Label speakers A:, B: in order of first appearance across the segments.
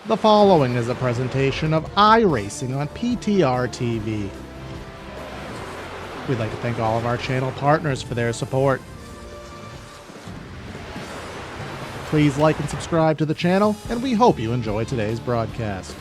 A: The following is a presentation of iRacing on PTR TV. We'd like to thank all of our channel partners for their support. Please like and subscribe to the channel, and we hope you enjoy today's broadcast.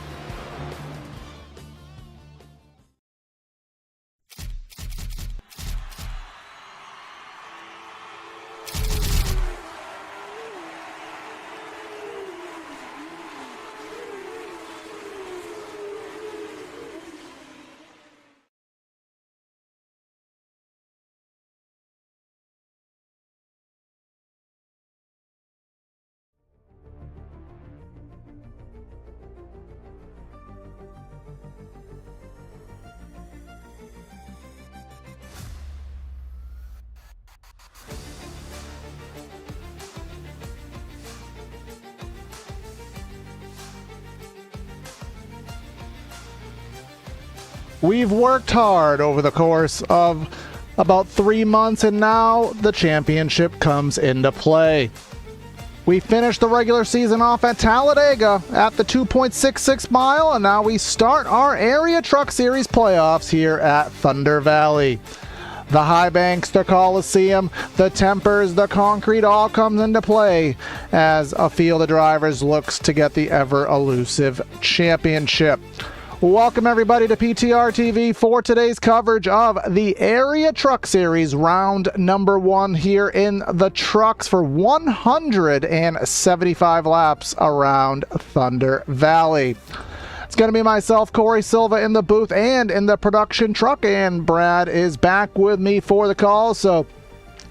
A: We've worked hard over the course of about 3 months, and now the championship comes into play. We finished the regular season off at Talladega at the 2.66 mile, and now we start our Area Truck Series playoffs here at Thunder Valley. The high banks, the Coliseum, the tempers, the concrete all comes into play as a field of drivers looks to get the ever-elusive championship. Welcome everybody to PTR TV for today's coverage of the Area Truck Series round number 1 here in the trucks for 175 laps around Thunder Valley. It's going to be myself, Corey Silva, in the booth and in the production truck, and Brad is back with me for the call. So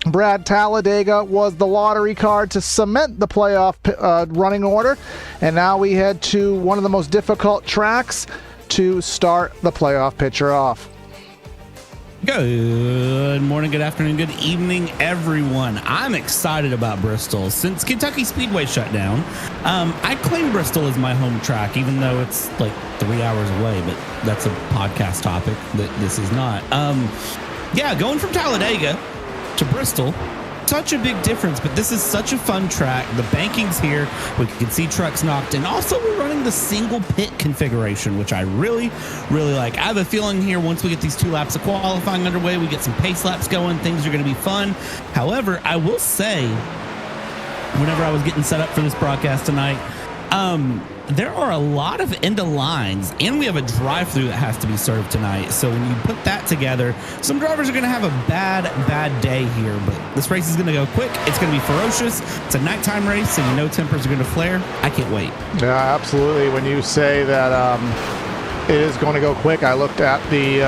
A: Brad, Talladega was the lottery card to cement the playoff running order, and now we head to one of the most difficult tracks to start the playoff picture off.
B: Good morning, good afternoon, good evening, everyone. I'm excited about Bristol. Since Kentucky Speedway shut down, I claim Bristol as my home track, even though it's like 3 hours away, but that's a podcast topic that this is not. Yeah, going from Talladega to Bristol, such a big difference, but this is such a fun track. The banking's here. We can see trucks knocked, and also we're running the single pit configuration, which I really, really like. I have a feeling here once we get these 2 laps of qualifying underway, we get some pace laps going, things are going to be fun. However, I will say, whenever I was getting set up for this broadcast tonight, there are a lot of end of lines, and we have a drive-through that has to be served tonight. So when you put that together, some drivers are going to have a bad day here, but this race is going to go quick. It's going to be ferocious. It's a nighttime race, so you know tempers are going to flare. I can't wait.
A: Yeah, absolutely. When you say that it is going to go quick, I looked at the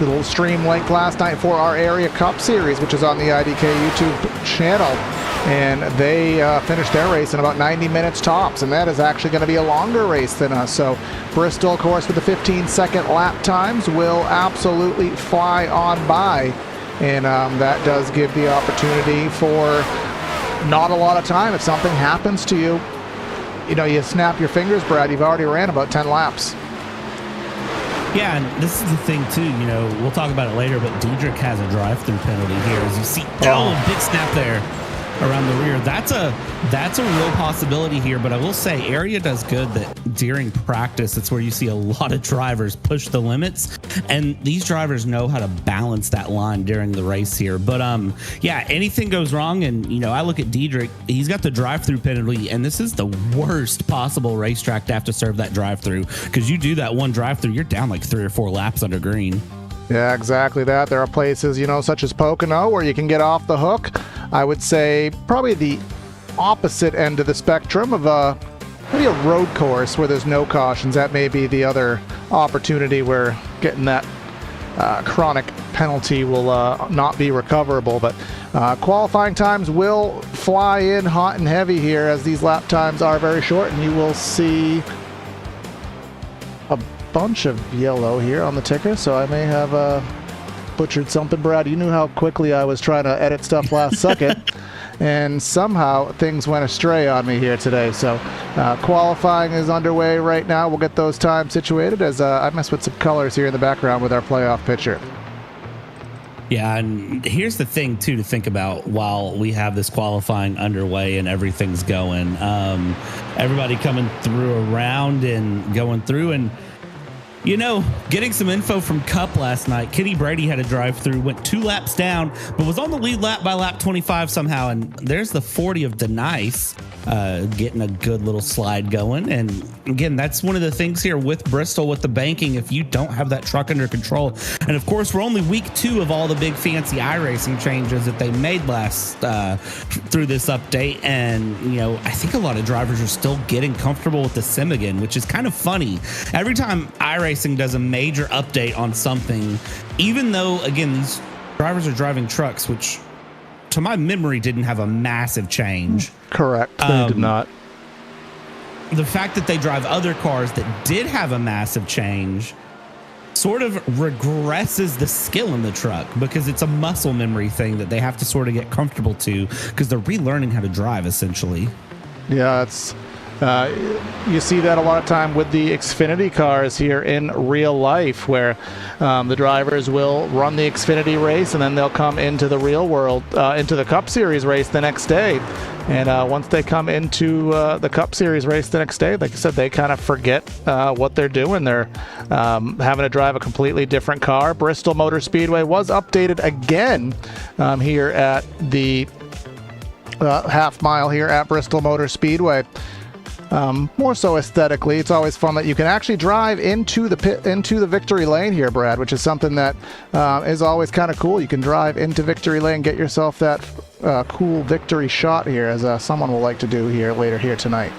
A: little stream link last night for our Area Cup Series, which is on the IDK YouTube channel, and they finished their race in about 90 minutes tops, and that is actually going to be a longer race than us. So Bristol, of course, with the 15-second lap times will absolutely fly on by, and that does give the opportunity for not a lot of time. If something happens to you, you know, you snap your fingers, Brad, you've already ran about 10 laps.
B: Yeah, and this is the thing, too. You know, we'll talk about it later, but Diedrich has a drive-through penalty here. As you see, big snap there around the rear. That's a real possibility here, but I will say Area does good that during practice, it's where you see a lot of drivers push the limits, and these drivers know how to balance that line during the race here. But yeah, anything goes wrong, and you know, I look at Diedrich, he's got the drive-through penalty, and this is the worst possible racetrack to have to serve that drive-through, because you do that one drive-through, you're down like 3 or 4 laps under green.
A: Yeah, exactly that. There are places, you know, such as Pocono, where you can get off the hook. I would say probably the opposite end of the spectrum of maybe a road course where there's no cautions. That may be the other opportunity where getting that chronic penalty will not be recoverable. But qualifying times will fly in hot and heavy here, as these lap times are very short, and you will see a bunch of yellow here on the ticker, so I may have butchered something. Brad, you knew how quickly I was trying to edit stuff last second, and somehow things went astray on me here today. So qualifying is underway right now. We'll get those times situated as I mess with some colors here in the background with our playoff picture.
B: Yeah, and here's the thing too to think about while we have this qualifying underway and everything's going. Everybody coming through around and going through, and getting some info from Cup last night. Kenny Brady had a drive through, went 2 laps down, but was on the lead lap by lap 25 somehow. And there's the 40 of Denice getting a good little slide going. And again, that's one of the things here with Bristol, with the banking, if you don't have that truck under control. And of course, we're only week 2 of all the big fancy iRacing changes that they made last through this update. And, I think a lot of drivers are still getting comfortable with the sim again, which is kind of funny. Every time iRacing does a major update on something, even though, again, these drivers are driving trucks, which to my memory didn't have a massive change.
A: Correct. They did not.
B: The fact that they drive other cars that did have a massive change sort of regresses the skill in the truck, because it's a muscle memory thing that they have to sort of get comfortable to, because they're relearning how to drive essentially.
A: Yeah, it's you see that a lot of time with the Xfinity cars here in real life, where the drivers will run the Xfinity race and then they'll come into the real world, into the Cup Series race the next day. And once they come into the Cup Series race the next day, like I said, they kind of forget what they're doing. They're having to drive a completely different car. Bristol Motor Speedway was updated again here at the half mile here at Bristol Motor Speedway. More so aesthetically, it's always fun that you can actually drive into the victory lane here, Brad, which is something that is always kind of cool. You can drive into victory lane, get yourself that cool victory shot here, as someone will like to do here later here tonight.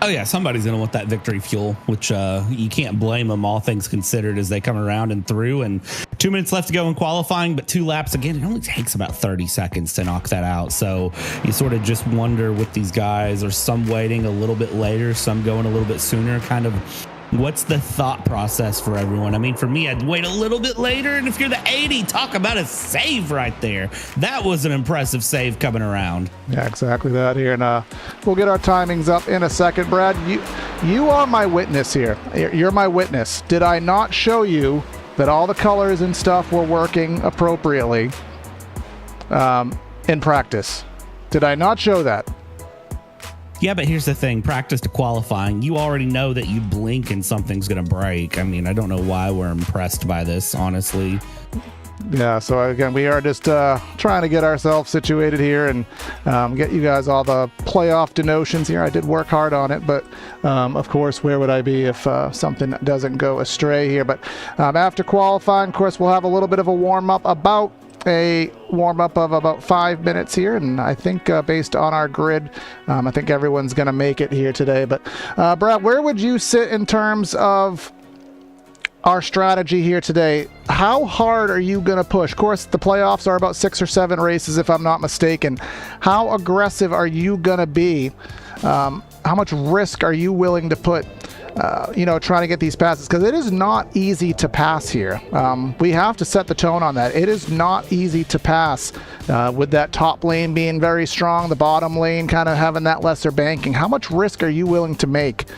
B: Oh yeah, somebody's gonna want that victory fuel, which you can't blame them, all things considered, as they come around and through. And 2 minutes left to go in qualifying, but 2 laps again. It only takes about 30 seconds to knock that out. So you sort of just wonder with these guys, are some waiting a little bit later, some going a little bit sooner. Kind of, what's the thought process for everyone? I mean, for me, I'd wait a little bit later. And if you're the 80, talk about a save right there. That was an impressive save coming around.
A: Yeah, exactly that here. And we'll get our timings up in a second. Brad, you are my witness here. You're my witness. Did I not show you that all the colors and stuff were working appropriately in practice? Did I not show that?
B: Yeah, but here's the thing. Practice to qualifying, you already know that you blink and something's going to break. I mean, I don't know why we're impressed by this, honestly.
A: Yeah, so again, we are just trying to get ourselves situated here and get you guys all the playoff denotions here. I did work hard on it, but of course, where would I be if something doesn't go astray here? But after qualifying, of course, we'll have a little bit of a warm-up, about 5 minutes here, and I think based on our grid, I think everyone's going to make it here today. But Brad, where would you sit in terms of our strategy here today? How hard are you going to push? Of course, the playoffs are about 6 or 7 races, if I'm not mistaken. How aggressive are you going to be? How much risk are you willing to put, trying to get these passes? Because it is not easy to pass here. We have to set the tone on that. It is not easy to pass with that top lane being very strong, the bottom lane kind of having that lesser banking. How much risk are you willing to make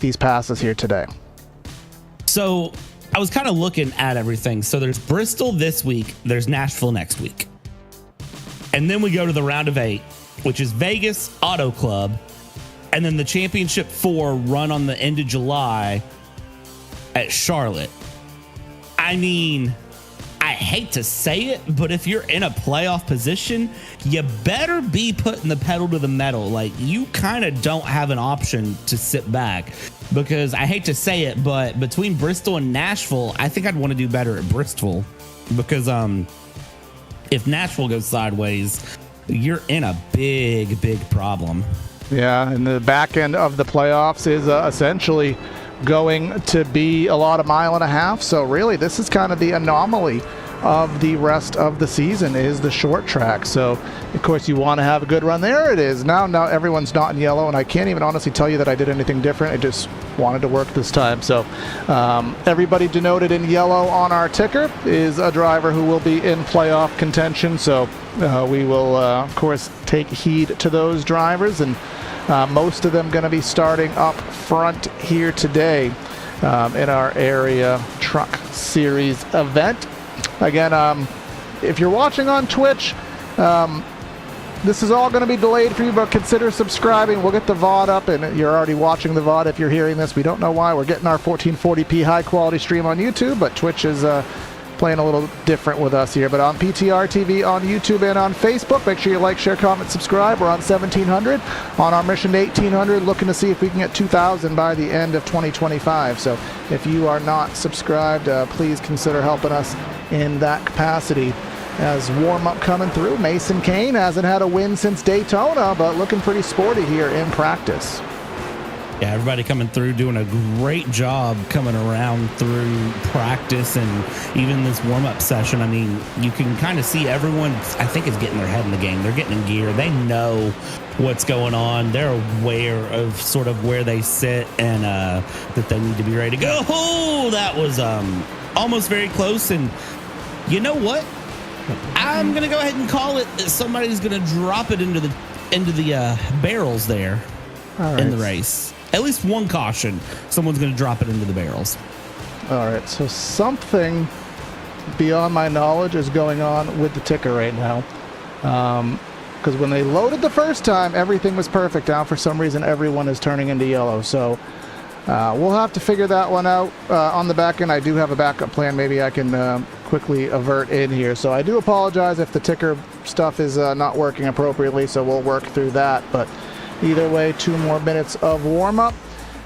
A: these passes here today?
B: So I was kind of looking at everything. So there's Bristol this week. There's Nashville next week. And then we go to the round of 8, which is Vegas Auto Club. And then the Championship 4 run on the end of July at Charlotte. I mean, I hate to say it, but if you're in a playoff position, you better be putting the pedal to the metal. Like, you kind of don't have an option to sit back, because I hate to say it, but between Bristol and Nashville, I think I'd want to do better at Bristol, because if Nashville goes sideways, you're in a big, big problem.
A: Yeah, and the back end of the playoffs is essentially going to be a lot of 1.5 miles. So really, this is kind of the anomaly of the rest of the season, is the short track. So of course you want to have a good run. There it is. Now everyone's not in yellow, and I can't even honestly tell you that I did anything different. I just wanted to work this time. So everybody denoted in yellow on our ticker is a driver who will be in playoff contention. So we will of course take heed to those drivers, and most of them going to be starting up front here today in our area truck series event. Again, if you're watching on Twitch, this is all going to be delayed for you, but consider subscribing. We'll get the VOD up, and you're already watching the VOD if you're hearing this. We don't know why. We're getting our 1440p high-quality stream on YouTube, but Twitch is playing a little different with us here. But on PTR TV, on YouTube, and on Facebook, make sure you like, share, comment, subscribe. We're on 1,700. On our mission to 1,800, looking to see if we can get 2,000 by the end of 2025. So if you are not subscribed, please consider helping us in that capacity. As warm-up coming through, Mason Kane hasn't had a win since Daytona, but looking pretty sporty here in practice.
B: Yeah, everybody coming through, doing a great job coming around through practice and even this warm-up session. I mean, you can kind of see everyone, I think, is getting their head in the game. They're getting in gear. They know what's going on. They're aware of sort of where they sit and that they need to be ready to go. Oh, that was almost very close. And you know what? I'm going to go ahead and call it. Somebody's going to drop it into the barrels there in the race. At least one caution. Someone's going to drop it into the barrels.
A: All right, so something beyond my knowledge is going on with the ticker right now. Because when they loaded the first time, everything was perfect. Now, for some reason, everyone is turning into yellow. So we'll have to figure that one out on the back end. I do have a backup plan. Maybe I can quickly avert in here. So I do apologize if the ticker stuff is not working appropriately. So we'll work through that. But either way, 2 more minutes of warm-up.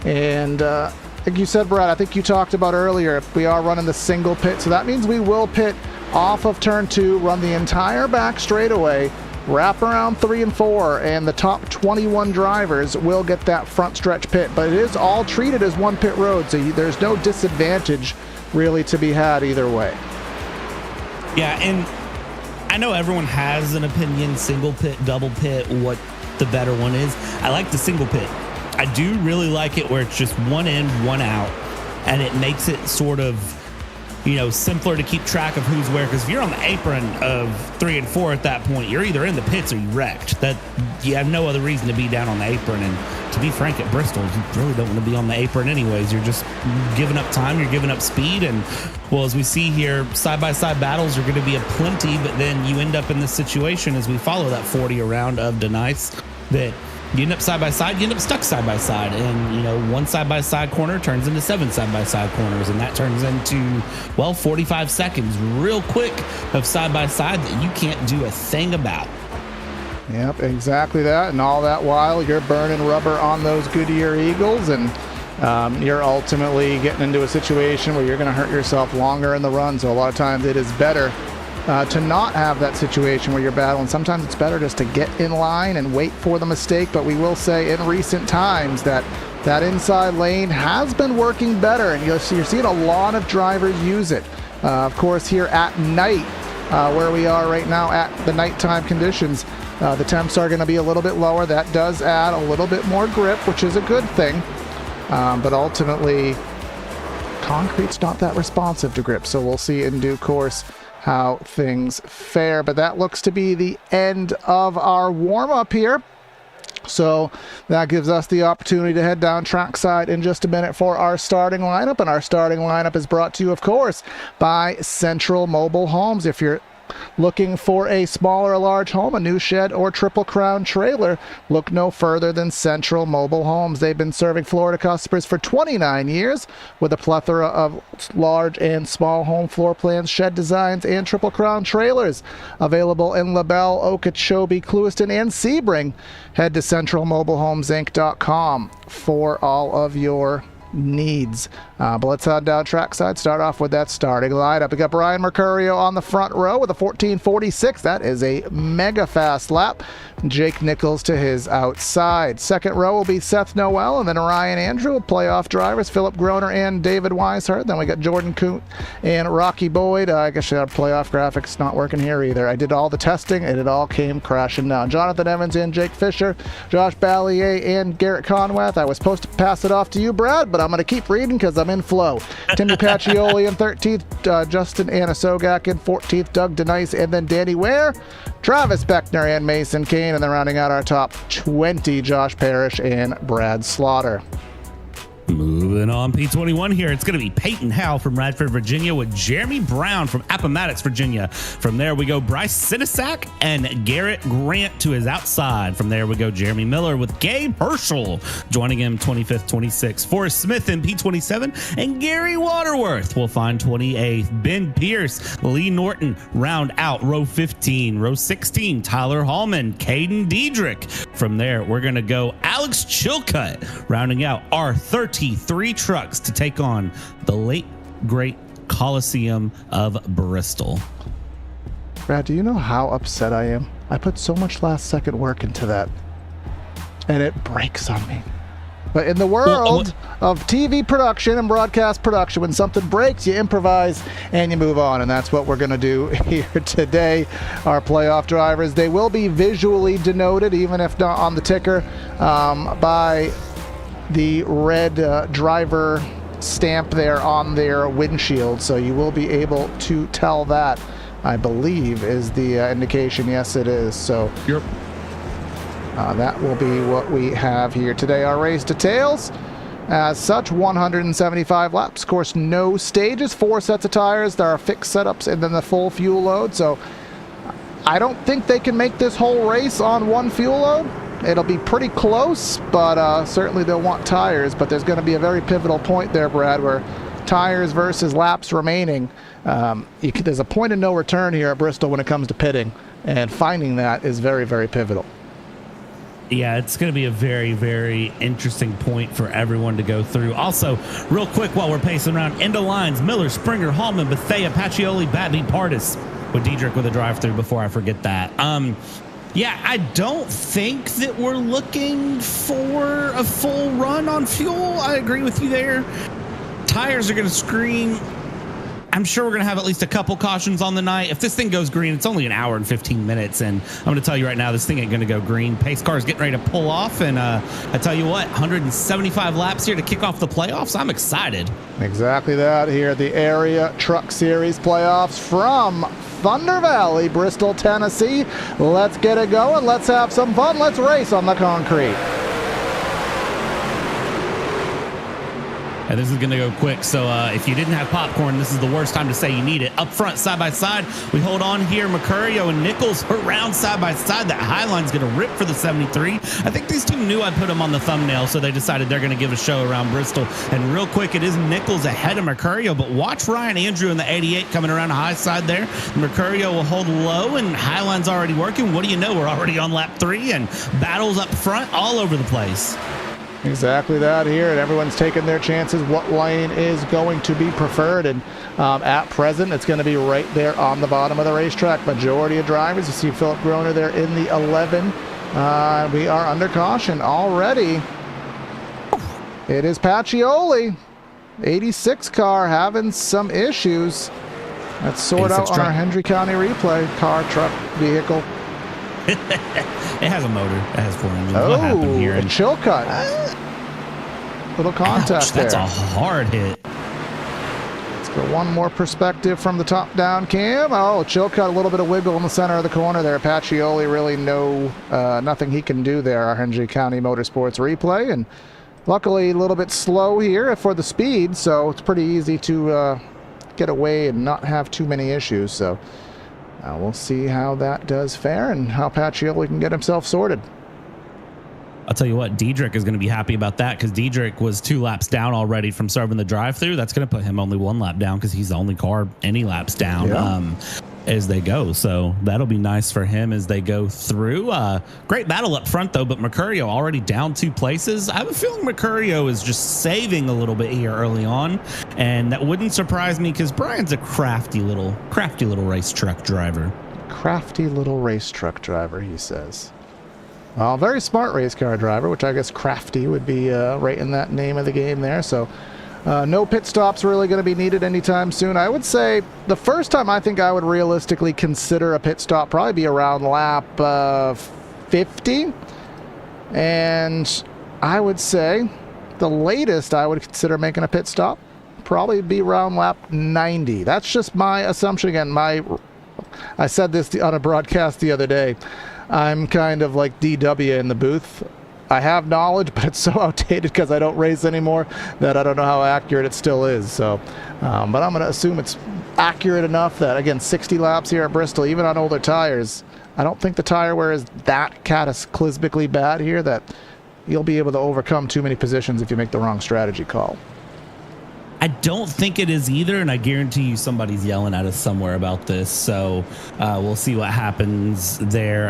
A: And like you said, Brad, I think you talked about earlier, we are running the single pit. So that means we will pit off of turn 2, run the entire back straightaway, wrap around 3 and 4, and the top 21 drivers will get that front stretch pit. But it is all treated as one pit road, so there's no disadvantage really to be had either way.
B: Yeah, and I know everyone has an opinion, single pit, double pit, what the better one is. I like the single pit. I do really like it where it's just one in, one out, and it makes it sort of, simpler to keep track of who's where. Because if you're on the apron of 3 and 4 at that point, you're either in the pits or you wrecked. That you have no other reason to be down on the apron. And to be frank, at Bristol, you really don't want to be on the apron anyways. You're just giving up time, you're giving up speed. And well, as we see here, side-by-side battles are going to be aplenty, but then you end up in this situation as we follow that 40 around of Denice that you end up side-by-side, you end up stuck side-by-side. And, one side-by-side corner turns into 7 side-by-side corners. And that turns into, 45 seconds real quick of side-by-side that you can't do a thing about.
A: Yep, exactly that. And all that while you're burning rubber on those Goodyear Eagles, and you're ultimately getting into a situation where you're going to hurt yourself longer in the run. So a lot of times it is better to not have that situation where you're battling. Sometimes it's better just to get in line and wait for the mistake. But we will say in recent times that inside lane has been working better, and you're seeing a lot of drivers use it. Of course, here at night, where we are right now at the nighttime conditions, the temps are going to be a little bit lower. That does add a little bit more grip, which is a good thing. But ultimately, concrete's not that responsive to grip. So we'll see in due course how things fare. But that looks to be the end of our warm-up here. So that gives us the opportunity to head down trackside in just a minute for our starting lineup. And our starting lineup is brought to you, of course, by Central Mobile Homes. If you're looking for a small or a large home, a new shed or triple crown trailer, look no further than Central Mobile Homes. They've been serving Florida customers for 29 years with a plethora of large and small home floor plans, shed designs, and triple crown trailers available in LaBelle, Okeechobee, Clewiston, and Sebring. Head to centralmobilehomesinc.com for all of your needs. But let's head down trackside. Start off with that starting lineup. We got Brian Mercurio on the front row with a 14:46. That is a mega fast lap. Jake Nichols to his outside. Second row will be Seth Noel, and then Ryan Andrew, playoff drivers, Philip Groner and David Weishart. Then we got Jordan Kuhn and Rocky Boyd. I guess our playoff graphics not working here either. I did all the testing and it all came crashing down. Jonathan Evans and Jake Fisher, Josh Ballier and Garrett Conwath. I was supposed to pass it off to you, Brad, but I'm going to keep reading because I'm in flow. Timmy Pacioli in 13th, Justin Anasogak in 14th, Doug Denice, and then Danny Ware, Travis Beckner, and Mason Kane. And then rounding out our top 20, Josh Parrish and Brad Slaughter.
B: Moving on, P21 here. It's going to be Peyton Howell from Radford, Virginia, with Jeremy Brown from Appomattox, Virginia. From there, we go Bryce Sinisak and Garrett Grant to his outside. From there, we go Jeremy Miller with Gabe Herschel joining him 25th, 26th. Forrest Smith in P27 and Gary Waterworth will find 28th. Ben Pierce, Lee Norton round out row 15. Row 16, Tyler Hallman, Caden Diedrich. From there, we're going to go Alex Chilcutt rounding out our 33 trucks to take on the late great Coliseum of Bristol.
A: Brad, do you know how upset I am? I put so much last second work into that, and it breaks on me. But in the world of TV production and broadcast production, when something breaks, you improvise and you move on. And that's what we're going to do here today. Our playoff drivers, they will be visually denoted, even if not on the ticker, by the red driver stamp there on their windshield. So you will be able to tell that, I believe, is the indication. Yes, it is. So
B: Yep.
A: That will be what we have here today. Our race details, as such, 175 laps. Of course, no stages, 4 sets of tires. There are fixed setups and then the full fuel load. So I don't think they can make this whole race on one fuel load. It'll be pretty close, but certainly they'll want tires. But there's going to be a very pivotal point there, Brad, where tires versus laps remaining. There's a point of no return here at Bristol when it comes to pitting, and finding that is very, very pivotal.
B: Yeah, it's going to be a very, very interesting point for everyone to go through. Also, real quick while we're pacing around, end of lines, Miller, Springer, Hallman, Bethea, Pacioli, Batby, Pardis, with Diedrich with a drive-through before I forget that. Yeah, I don't think that we're looking for a full run on fuel. I agree with you there. Tires are going to scream. I'm sure we're going to have at least a couple cautions on the night. If this thing goes green, it's only an hour and 15 minutes. And I'm going to tell you right now, this thing ain't going to go green. Pace car is getting ready to pull off. And I tell you what, 175 laps here to kick off the playoffs. I'm excited.
A: Exactly that here. The Area Truck Series playoffs from Thunder Valley, Bristol, Tennessee. Let's get it going. Let's have some fun. Let's race on the concrete.
B: And this is going to go quick. So if you didn't have popcorn, this is the worst time to say you need it. Up front, side by side, we hold on here. Mercurio and Nichols around side by side. That Highline's going to rip for the 73. I think these two knew I'd put them on the thumbnail, so they decided they're going to give a show around Bristol. And real quick, it is Nichols ahead of Mercurio, but watch Ryan Andrew in the 88 coming around the high side there. Mercurio will hold low, and Highline's already working. What do you know? We're already on lap 3, and battles up front all over the place.
A: Exactly that here, and everyone's taking their chances. What lane is going to be preferred? And at present, it's going to be right there on the bottom of the racetrack. Majority of drivers, you see Philip Groner there in the 11. We are under caution already. It is Pacioli, 86 car, having some issues. Let's sort out on our Hendry County replay. Car, truck, vehicle.
B: It has a motor. It has 4 engines. What happened here?
A: And Chilcutt. Little contact there.
B: That's a hard hit.
A: Let's go one more perspective from the top down cam. Oh, Chilcutt, a little bit of wiggle in the center of the corner there. Pacioli, really nothing he can do there. Our Hendry County Motorsports replay. And luckily a little bit slow here for the speed, so it's pretty easy to get away and not have too many issues. So we'll see how that does fare and how Pacioli can get himself sorted.
B: I'll tell you what, Diedrich is going to be happy about that because Diedrich was 2 laps down already from serving the drive-through. That's going to put him only 1 lap down because he's the only car any laps down as they go. So that'll be nice for him as they go through. Great battle up front, though, but Mercurio already down 2 places. I have a feeling Mercurio is just saving a little bit here early on, and that wouldn't surprise me because Brian's a crafty little race truck driver.
A: Crafty little race truck driver, he says. Well, very smart race car driver, which I guess crafty would be right in that name of the game there. So no pit stops really going to be needed anytime soon. I would say the first time I think I would realistically consider a pit stop probably be around lap 50. And I would say the latest I would consider making a pit stop probably be around lap 90. That's just my assumption. Again, I said this on a broadcast the other day. I'm kind of like DW in the booth. I have knowledge, but it's so outdated because I don't race anymore that I don't know how accurate it still is. So, but I'm going to assume it's accurate enough that, again, 60 laps here at Bristol, even on older tires, I don't think the tire wear is that cataclysmically bad here that you'll be able to overcome too many positions if you make the wrong strategy call.
B: I don't think it is either, and I guarantee you somebody's yelling at us somewhere about this, so we'll see what happens there.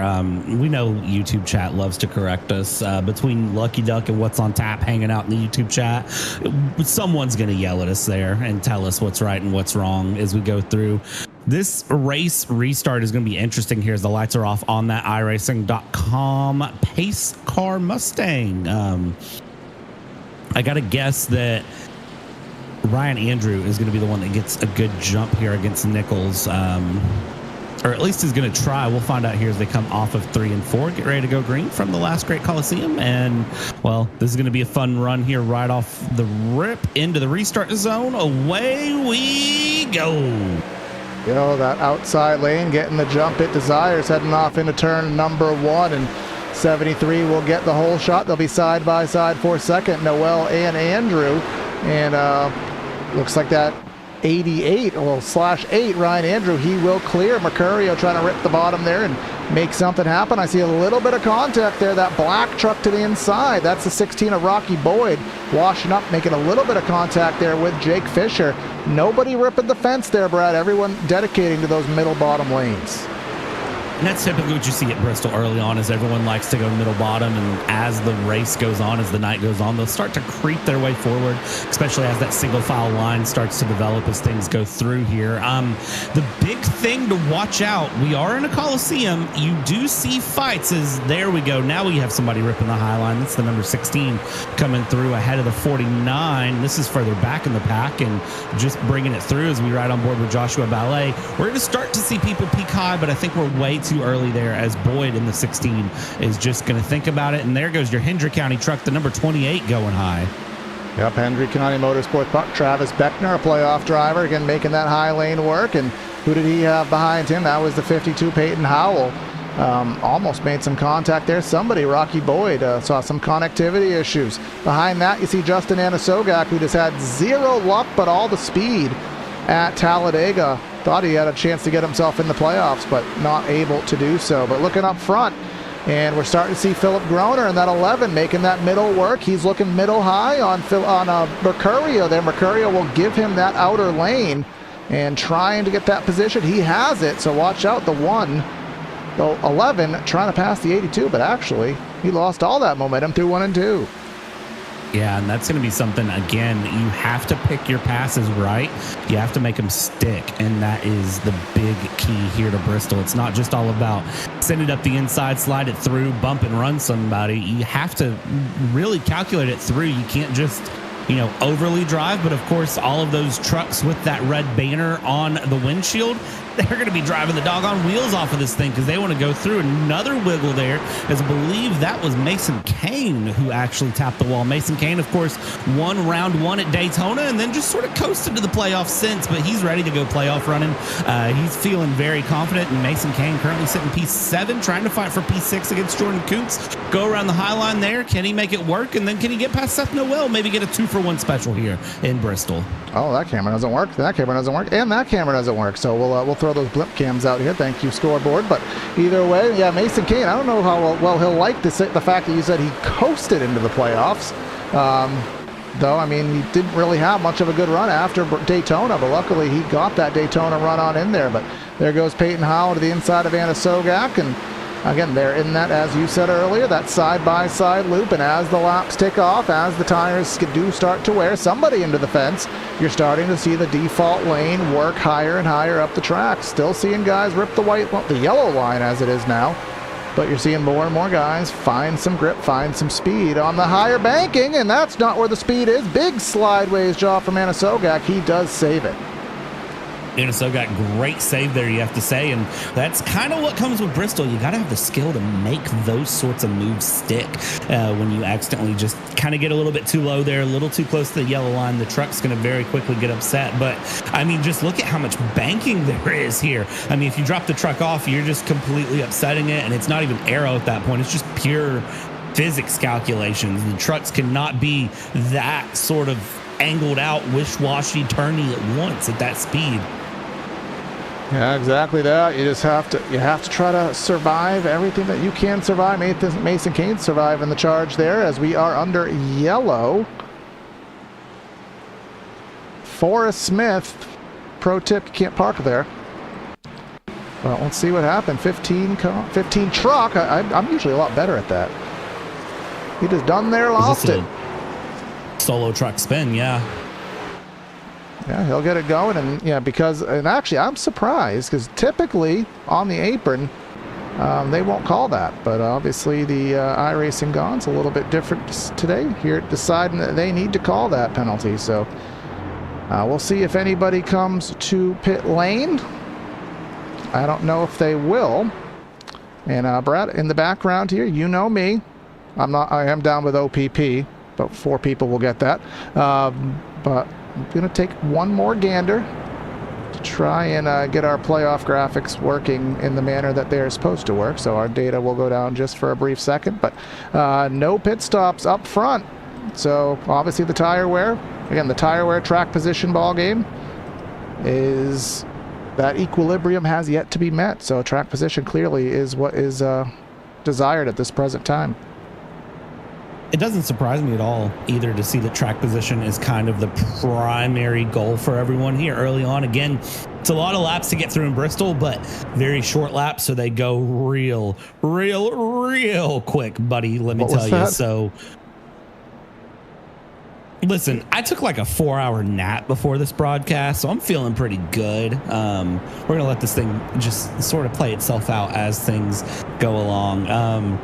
B: We know YouTube chat loves to correct us. Between Lucky Duck and What's on Tap hanging out in the YouTube chat, someone's going to yell at us there and tell us what's right and what's wrong as we go through. This race restart is going to be interesting here as the lights are off on that iRacing.com pace car Mustang. I got to guess that Ryan Andrew is going to be the one that gets a good jump here against Nichols, or at least is going to try. We'll find out here as they come off of 3 and 4, get ready to go green from the last great Coliseum. And, well, this is going to be a fun run here right off the rip into the restart zone. Away we go.
A: You know, that outside lane getting the jump it desires, heading off into turn number 1, and 73 will get the whole shot. They'll be side by side for second, Noel and Andrew. And looks like that 88, well, /8, Ryan Andrew, he will clear. Mercurio trying to rip the bottom there and make something happen. I see a little bit of contact there. That black truck to the inside, that's the 16 of Rocky Boyd, washing up, making a little bit of contact there with Jake Fisher. Nobody ripping the fence there, Brad. Everyone dedicating to those middle bottom lanes.
B: And that's typically what you see at Bristol early on, is everyone likes to go middle bottom, and as the race goes on, as the night goes on, they'll start to creep their way forward, especially as that single file line starts to develop as things go through here. The big thing to watch out, we are in a Coliseum. You do see fights as, there we go. Now we have somebody ripping the high line. That's the number 16 coming through ahead of the 49. This is further back in the pack and just bringing it through as we ride on board with Joshua Ballet. We're going to start to see people peak high, but I think we're way too early there, as Boyd in the 16 is just going to think about it. And there goes your Hendry County truck, the number 28, going high.
A: Yep, Hendry County Motorsports puck. Travis Beckner, a playoff driver, again making that high lane work. And who did he have behind him? That was the 52 Peyton Howell. Almost made some contact there. Somebody, Rocky Boyd, saw some connectivity issues. Behind that, you see Justin Anasogak, who just had zero luck but all the speed at Talladega. Thought he had a chance to get himself in the playoffs, but not able to do so. But looking up front, and we're starting to see Philip Groner in that 11 making that middle work. He's looking middle high on Mercurio there. Mercurio will give him that outer lane and trying to get that position. He has it, so watch out. The 11 trying to pass the 82, but actually he lost all that momentum through 1 and 2.
B: Yeah, and that's going to be something, again, you have to pick your passes right. You have to make them stick, and that is the big key here to Bristol. It's not just all about send it up the inside, slide it through, bump and run somebody. You have to really calculate it through. You can't just, overly drive, but of course, all of those trucks with that red banner on the windshield, they're going to be driving the doggone wheels off of this thing because they want to go through. Another wiggle there, as I believe that was Mason Kane who actually tapped the wall. Mason Kane, of course, won round 1 at Daytona and then just sort of coasted to the playoffs since, but he's ready to go playoff running. He's feeling very confident, and Mason Kane currently sitting P7, trying to fight for P6 against Jordan Kuntz. Go around the high line there. Can he make it work? And then can he get past Seth Noel? Maybe get a 2-for-1 special here in Bristol.
A: Oh, that camera doesn't work. That camera doesn't work. And that camera doesn't work. So we'll throw those blimp cams out here. Thank you, scoreboard. But either way, yeah, Mason Kane, I don't know how well he'll like the fact that you said he coasted into the playoffs. Though, I mean, he didn't really have much of a good run after Daytona, but luckily he got that Daytona run on in there. But there goes Peyton Howell to the inside of Anasogak, and again, they're in that, as you said earlier, that side-by-side loop, and as the laps tick off, as the tires do start to wear somebody into the fence, you're starting to see the default lane work higher and higher up the track. Still seeing guys rip the yellow line as it is now, but you're seeing more and more guys find some grip, find some speed on the higher banking, and that's not where the speed is. Big slideways job from Anasogak. He does save it.
B: Got great save there, you have to say, and that's kind of what comes with Bristol. You got to have the skill to make those sorts of moves stick. When you accidentally just kind of get a little bit too low there, a little too close to the yellow line, the truck's going to very quickly get upset. But I mean, just look at how much banking there is here. I mean, if you drop the truck off, you're just completely upsetting it, and it's not even aero at that point. It's just pure physics calculations. The trucks cannot be that sort of angled out, wish-washy, turny at once at that speed.
A: Yeah, exactly that. You just have to try to survive everything that you can survive. Mason Kane survive in the charge there as we are under yellow. Forrest Smith, pro tip, you can't park there. Well, let's see what happened. 15 truck. I'm usually a lot better at that. He just done there, lost it.
B: Solo truck spin, yeah.
A: Yeah, he'll get it going, and yeah, and actually I'm surprised because typically on the apron they won't call that, but obviously the iRacing Gone's a little bit different today here, deciding that they need to call that penalty. So we'll see if anybody comes to pit lane. I don't know if they will. And Brad, in the background here, you know me, I am down with OPP, but 4 people will get that. But I'm going to take one more gander to try and get our playoff graphics working in the manner that they're supposed to work. So our data will go down just for a brief second, but no pit stops up front. So obviously the tire wear, again, the tire wear track position ball game is that equilibrium has yet to be met. So track position clearly is what is desired at this present time.
B: It doesn't surprise me at all either to see that track position is kind of the primary goal for everyone here early on. Again, it's a lot of laps to get through in Bristol, but very short laps, so they go real quick, buddy, let me tell you. So listen, I took like a 4-hour nap before this broadcast, so I'm feeling pretty good. We're going to let this thing just sort of play itself out as things go along.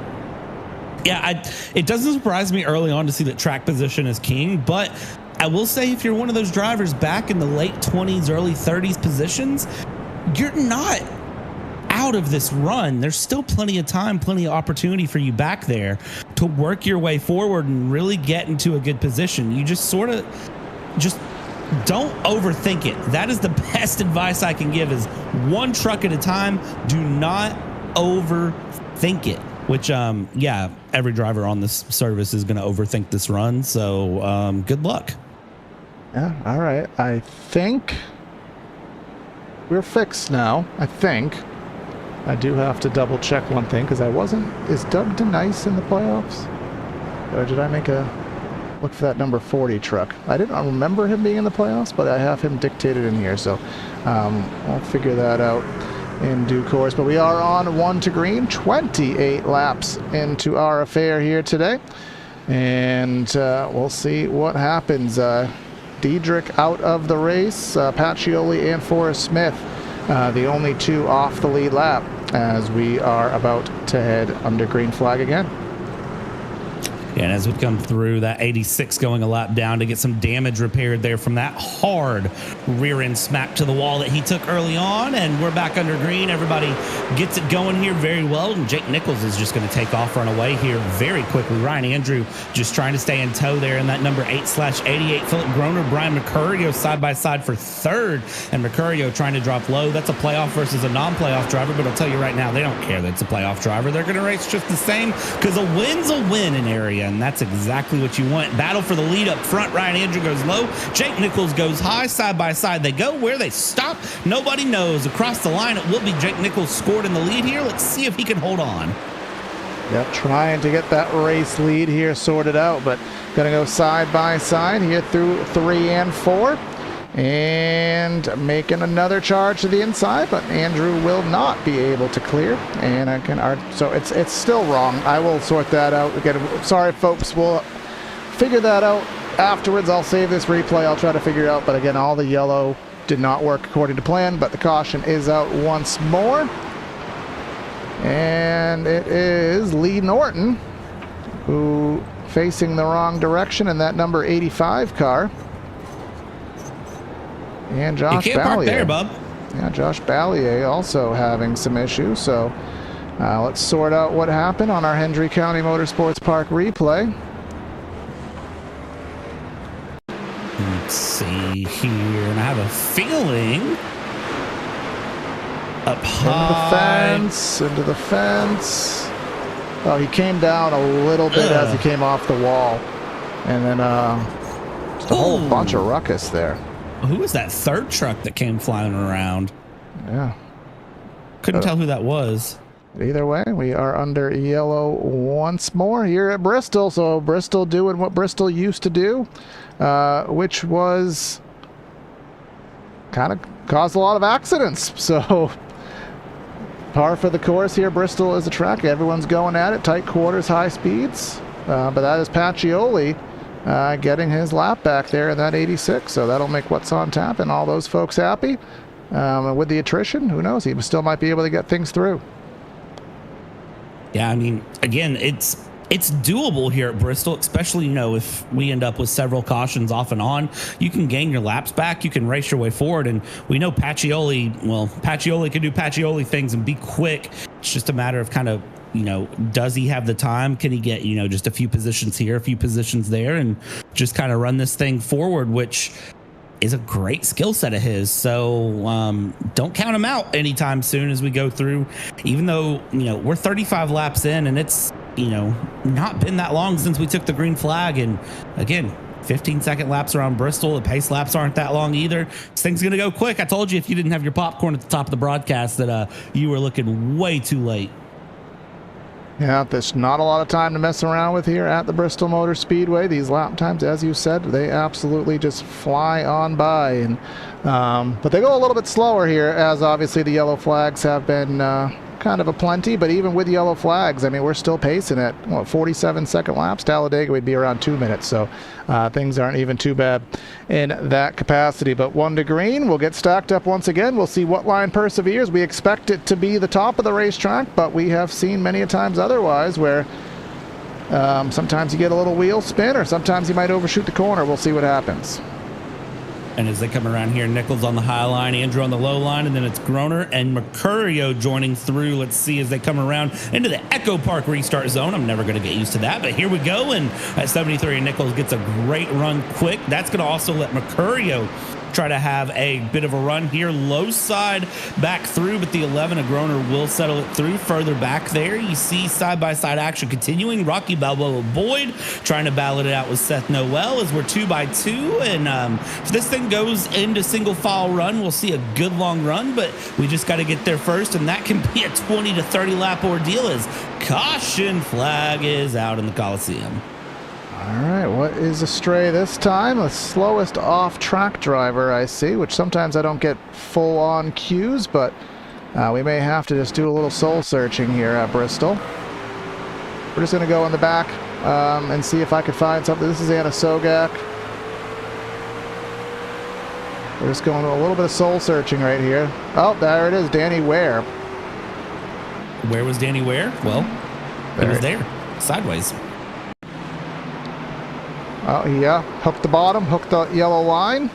B: Yeah, it doesn't surprise me early on to see that track position is king, but I will say if you're one of those drivers back in the late 20s, early 30s positions, you're not out of this run. There's still plenty of time, plenty of opportunity for you back there to work your way forward and really get into a good position. You just sort of don't overthink it. That is the best advice I can give, is one truck at a time. Do not overthink it. Which, yeah, every driver on this service is going to overthink this run. So good luck.
A: Yeah, all right. I think we're fixed now. I think. I do have to double check one thing because is Doug DeNice in the playoffs? Or did I look for that number 40 truck? I didn't remember him being in the playoffs, but I have him dictated in here. So I'll figure that out in due course. But we are on 1 to green, 28 laps into our affair here today, and we'll see what happens. Diedrich out of the race, Pacioli and Forrest Smith, the only 2 off the lead lap as we are about to head under green flag again.
B: And as we come through that 86 going a lap down to get some damage repaired there from that hard rear end smack to the wall that he took early on. And we're back under green. Everybody gets it going here very well. And Jake Nichols is just going to take off, run away here very quickly. Ryan Andrew just trying to stay in tow there in that number 8/88. Philip Groner, Brian Mercurio side by side for third. And Mercurio trying to drop low. That's a playoff versus a non-playoff driver. But I'll tell you right now, they don't care that it's a playoff driver. They're going to race just the same because a win's a win in area. And that's exactly what you want. Battle for the lead up front. Ryan Andrew goes low. Jake Nichols goes high. Side by side they go. Where they stop, nobody knows. Across the line, it will be Jake Nichols scored in the lead here. Let's see if he can hold on.
A: Yep, trying to get that race lead here sorted out, but going to go side by side here through 3 and 4. And making another charge to the inside, but Andrew will not be able to clear. And so it's still wrong. I will sort that out. Again, sorry, folks. We'll figure that out afterwards. I'll save this replay. I'll try to figure it out. But again, all the yellow did not work according to plan. But the caution is out once more, and it is Lee Norton who facing the wrong direction in that number 85 car. And Josh
B: you can't park
A: Ballier.
B: there, bub.
A: Yeah, Josh Ballier also having some issues. So let's sort out what happened on our Hendry County Motorsports Park replay.
B: Let's see here, and I have a feeling up high.
A: Into the fence. Oh, he came down a little bit as he came off the wall. And then just a whole bunch of ruckus there.
B: Who was that third truck that came flying around?
A: Yeah.
B: Couldn't tell who that was.
A: Either way, we are under yellow once more here at Bristol. So Bristol doing what Bristol used to do, which was kind of caused a lot of accidents. So par for the course here. Bristol is a track. Everyone's going at it. Tight quarters, high speeds. But that is Pacioli getting his lap back there in that 86. So that'll make what's on tap and all those folks happy. With the attrition, who knows? He still might be able to get things through.
B: Yeah, I mean, again, it's doable here at Bristol, especially, if we end up with several cautions off and on. You can gain your laps back. You can race your way forward. And we know Pacioli can do Pacioli things and be quick. It's just a matter of kind of, does he have the time? Can he get, just a few positions here, a few positions there, and just kind of run this thing forward, which is a great skill set of his. So don't count him out anytime soon as we go through, even though, we're 35 laps in and it's, not been that long since we took the green flag. And again, 15-second laps around Bristol. The pace laps aren't that long either. This thing's going to go quick. I told you if you didn't have your popcorn at the top of the broadcast that you were looking way too late.
A: Yeah, there's not a lot of time to mess around with here at the Bristol Motor Speedway. These lap times, as you said, they absolutely just fly on by. And but they go a little bit slower here, as obviously the yellow flags have been kind of a plenty. But even with yellow flags, I mean, we're still pacing at 47-second laps. Talladega would be around 2 minutes, so things aren't even too bad in that capacity. But 1 to green, we'll get stacked up once again. We'll see what line perseveres. We expect it to be the top of the racetrack, but we have seen many a times otherwise where sometimes you get a little wheel spin, or sometimes you might overshoot the corner. We'll see what happens.
B: And as they come around here, Nichols on the high line, Andrew on the low line, and then it's Groner and Mercurio joining through. Let's see as they come around into the Echo Park restart zone. I'm never going to get used to that, but here we go. And at 73, Nichols gets a great run quick. That's going to also let Mercurio try to have a bit of a run here. Low side back through, but the 11 of Groner will settle it through. Further back there, you see side-by-side action continuing. Rocky Balboa Boyd trying to battle it out with Seth Noel as we're 2 by 2. And if this thing goes into single file run, we'll see a good long run, but we just got to get there first, and that can be a 20 to 30 lap ordeal as caution flag is out in the Coliseum.
A: All right, what is astray this time? The slowest off-track driver I see, which sometimes I don't get full-on cues, but we may have to just do a little soul-searching here at Bristol. We're just going to go in the back and see if I could find something. This is Anna Sogak. We're just going to a little bit of soul-searching right here. Oh, there it is, Danny Ware.
B: Where was Danny Ware? Well, he was there, sideways.
A: Oh, yeah, hooked the bottom, hooked the yellow line.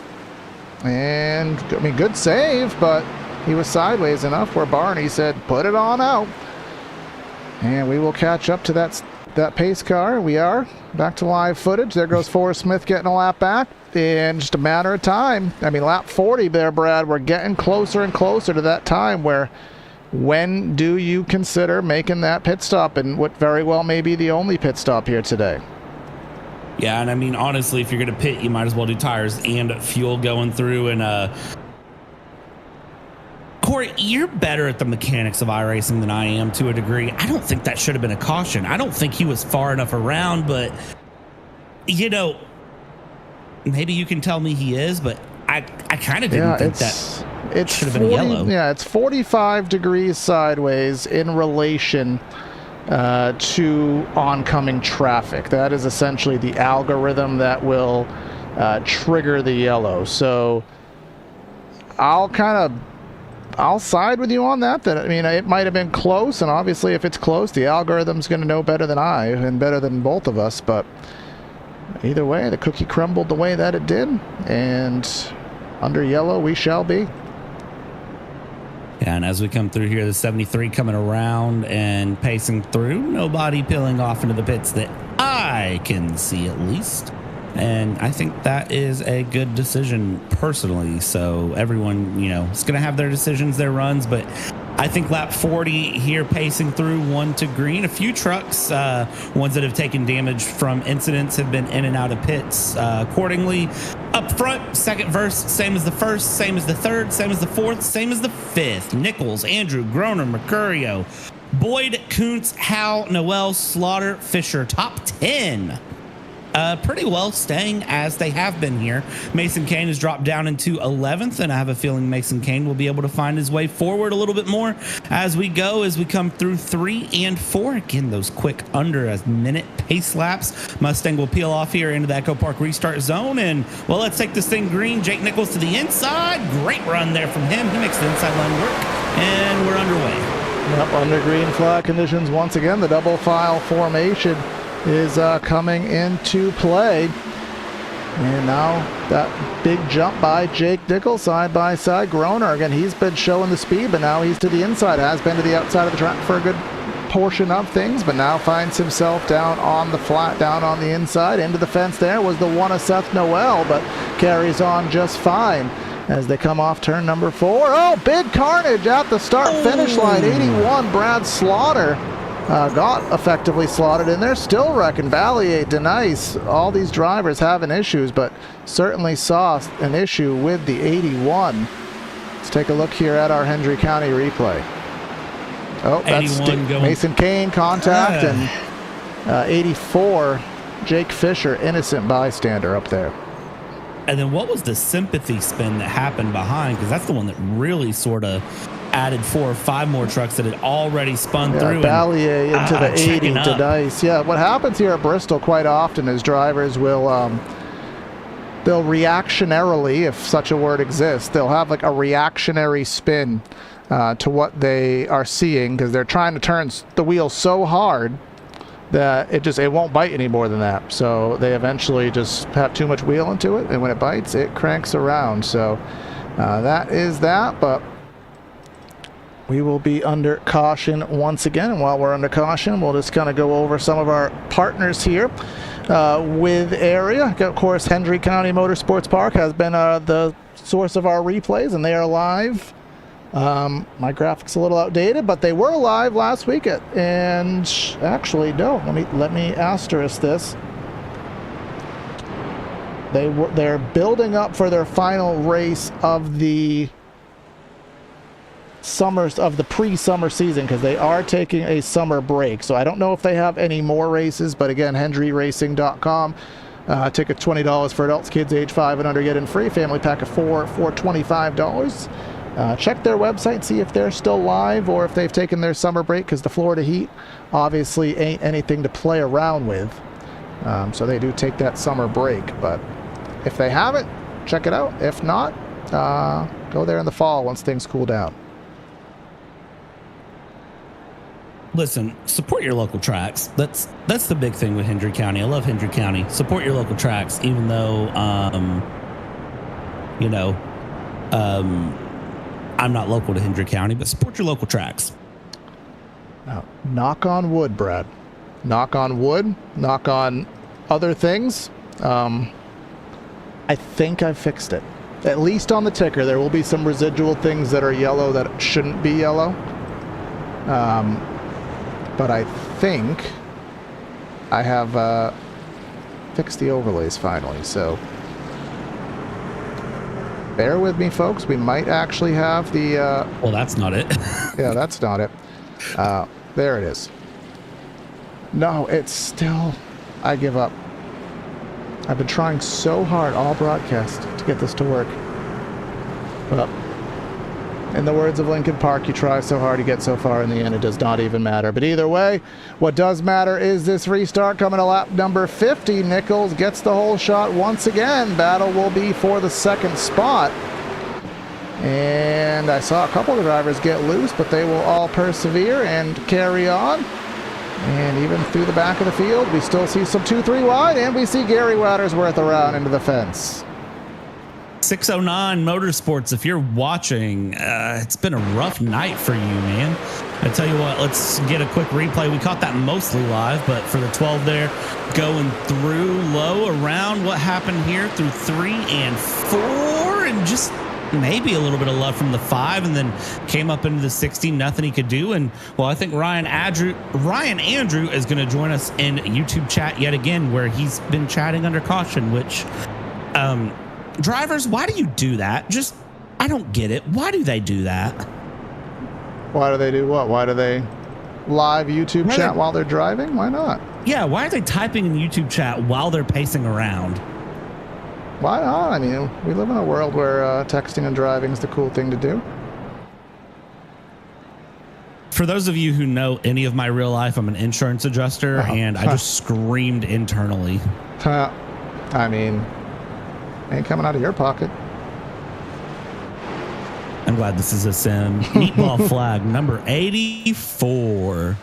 A: And, I mean, good save, but he was sideways enough where Barney said, put it on out. And we will catch up to that pace car. We are back to live footage. There goes Forrest Smith getting a lap back in just a matter of time. I mean, lap 40 there, Brad. We're getting closer and closer to that time where when do you consider making that pit stop, and what very well may be the only pit stop here today?
B: Yeah, and I mean, honestly, if you're going to pit, you might as well do tires and fuel going through. And Corey, you're better at the mechanics of iRacing than I am to a degree. I don't think that should have been a caution. I don't think he was far enough around, but, maybe you can tell me he is, but I kind of didn't think that should have been yellow.
A: Yeah, it's 45 degrees sideways in relation to oncoming traffic. That is essentially the algorithm that will trigger the yellow. So I'll side with you on that. I mean, it might have been close, and obviously if it's close, the algorithm's going to know better than I and better than both of us. But either way, the cookie crumbled the way that it did, and under yellow we shall be.
B: Yeah, and as we come through here, the 73 coming around and pacing through. Nobody peeling off into the pits that I can see, at least. And I think that is a good decision personally. So everyone, is going to have their decisions, their runs. But I think lap 40 here, pacing through 1 to green. A few trucks, ones that have taken damage from incidents, have been in and out of pits accordingly. Up front, second verse, same as the first, same as the third, same as the fourth, same as the fifth. Nichols, Andrew, Groner, Mercurio, Boyd, Kuntz, Howe, Noel, Slaughter, Fisher. Top 10. Pretty well staying as they have been here. Mason Kane has dropped down into 11th, and I have a feeling Mason Kane will be able to find his way forward a little bit more as we come through 3 and 4. Again, those quick under a minute pace laps. Mustang will peel off here into the Echo Park restart zone, and well, let's take this thing green. Jake Nichols to the inside. Great run there from him. He makes the inside line work, and we're underway.
A: Yep, under green flag conditions once again. The double file formation is coming into play. And now that big jump by Jake Nichols side by side. Groner, again, he's been showing the speed, but now he's to the inside. Has been to the outside of the track for a good portion of things, but now finds himself down on the flat, down on the inside. Into the fence there was the one of Seth Noel, but carries on just fine as they come off turn number 4. Oh, big carnage at the start-finish line. 81, Brad Slaughter. Got effectively slotted in there. Still wrecking. Valier, Denice, all these drivers having issues, but certainly saw an issue with the 81. Let's take a look here at our Hendry County replay. Oh, that's Mason Kane contact, and 84, Jake Fisher, innocent bystander up there.
B: And then what was the sympathy spin that happened behind? Because that's the one that really sort of added 4 or 5 more trucks that had already spun through.
A: Valier into the 80 to Dice. Yeah, what happens here at Bristol quite often is drivers will they'll reactionarily, if such a word exists, they'll have like a reactionary spin to what they are seeing, because they're trying to turn the wheel so hard that it won't bite any more than that. So they eventually just have too much wheel into it, and when it bites, it cranks around. So that is that, but we will be under caution once again. And while we're under caution, we'll just kind of go over some of our partners here with area. Of course, Hendry County Motorsports Park has been the source of our replays, and they are live. My graphics a little outdated, but they were live last week and actually no, let me asterisk this. They're building up for their final race of the pre-summer season, because they are taking a summer break. So I don't know if they have any more races, but again, HendryRacing.com. Ticket $20 for adults, kids age 5 and under get in free. Family pack of 4 for $25. Check their website, see if they're still live or if they've taken their summer break, because the Florida heat obviously ain't anything to play around with. So they do take that summer break, but if they haven't, check it out. If not, go there in the fall once things cool down.
B: Listen, support your local tracks. That's the big thing with Hendry County. I love Hendry County. Support your local tracks, even though, I'm not local to Hendry County, but support your local tracks.
A: Now, knock on wood, Brad. Knock on wood. Knock on other things. I think I fixed it. At least on the ticker. There will be some residual things that are yellow that shouldn't be yellow. But I think I have fixed the overlays finally, so bear with me, folks. We might actually have the...
B: well, that's not it.
A: Yeah, that's not it. There it is. No, it's still... I give up. I've been trying so hard all broadcast to get this to work. But in the words of Lincoln Park, you try so hard, you get so far, in the end it does not even matter. But either way, what does matter is this restart coming to lap number 50. Nichols gets the whole shot once again. Battle will be for the second spot. And I saw a couple of the drivers get loose, but they will all persevere and carry on. And even through the back of the field, we still see some 2-3 wide, and we see Gary Wattersworth around into the fence.
B: 609 Motorsports, if you're watching, it's been a rough night for you, man. I tell you what, let's get a quick replay. We caught that mostly live, but for the 12 there, going through low around what happened here through 3 and 4, and just maybe a little bit of love from the 5, and then came up into the 60, nothing he could do. And well, I think Ryan Andrew is going to join us in YouTube chat yet again, where he's been chatting under caution, which drivers, why do you do that? Just, I don't get it. Why do they do that?
A: Why do they do what? Why do they live YouTube chat while they're driving? Why not?
B: Yeah, why are they typing in YouTube chat while they're pacing around?
A: Why not? I mean, we live in a world where texting and driving is the cool thing to do.
B: For those of you who know any of my real life, I'm an insurance adjuster, and I just screamed internally.
A: I mean, ain't coming out of your pocket.
B: I'm glad this is a sim. Meatball flag number 84.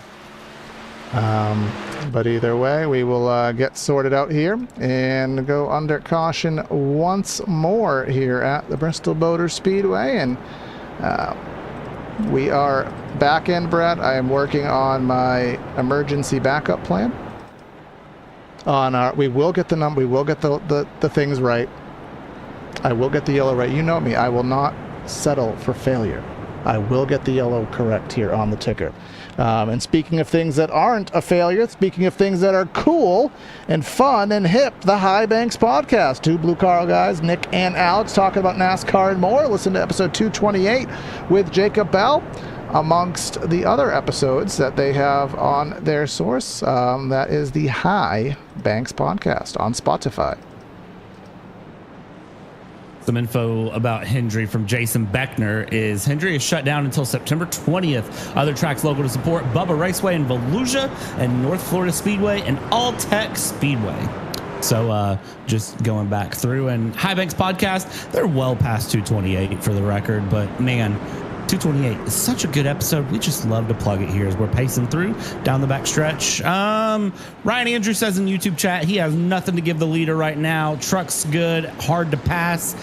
A: But either way, we will get sorted out here and go under caution once more here at the Bristol Motor Speedway. And we are back in, Brett. I am working on my emergency backup plan. We will get the number. We will get the things right. I will get the yellow right. You know me. I will not settle for failure. I will get the yellow correct here on the ticker. And speaking of things that aren't a failure, speaking of things that are cool and fun and hip, the High Banks podcast. Two Blue Car guys, Nick and Alex, talking about NASCAR and more. Listen to episode 228 with Jacob Bell, amongst the other episodes that they have on their source. That is the High Banks podcast on Spotify.
B: Some info about Hendry from Jason Beckner is Hendry is shut down until September 20th. Other tracks local to support: Bubba Raceway in Volusia and North Florida Speedway and All Tech Speedway. So just going back through, and High Banks podcast, they're well past 228 for the record, but man, 228 is such a good episode. We just love to plug it here as we're pacing through down the back stretch. Ryan Andrew says in YouTube chat he has nothing to give the leader right now. Truck's good, hard to pass.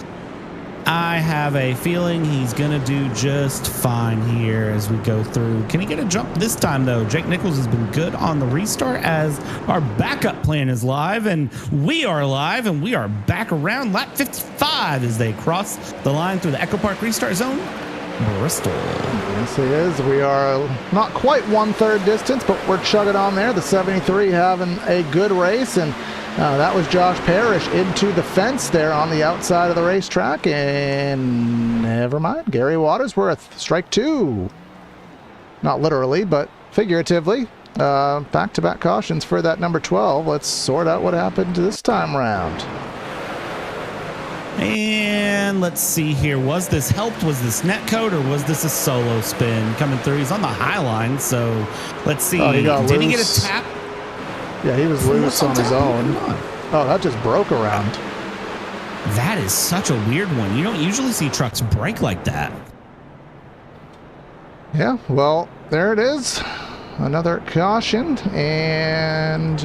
B: I have a feeling he's going to do just fine here as we go through. Can he get a jump this time, though? Jake Nichols has been good on the restart as our backup plan is live, and we are live, and we are back around lap 55 as they cross the line through the Echo Park restart zone. Bristol.
A: Yes, it is. We are not quite 1/3 distance, but we're chugging on there. The 73 having a good race, and that was Josh Parrish into the fence there on the outside of the racetrack, and never mind. Gary Watersworth, strike 2. Not literally, but figuratively. Back-to-back cautions for that number 12. Let's sort out what happened this time round.
B: And let's see here. Was this helped? Was this netcode, or was this a solo spin coming through? He's on the high line, so let's see. Did he get a tap?
A: Yeah, he was loose on his own. Oh, that just broke around.
B: That is such a weird one. You don't usually see trucks break like that.
A: Yeah, well, there it is. Another caution, and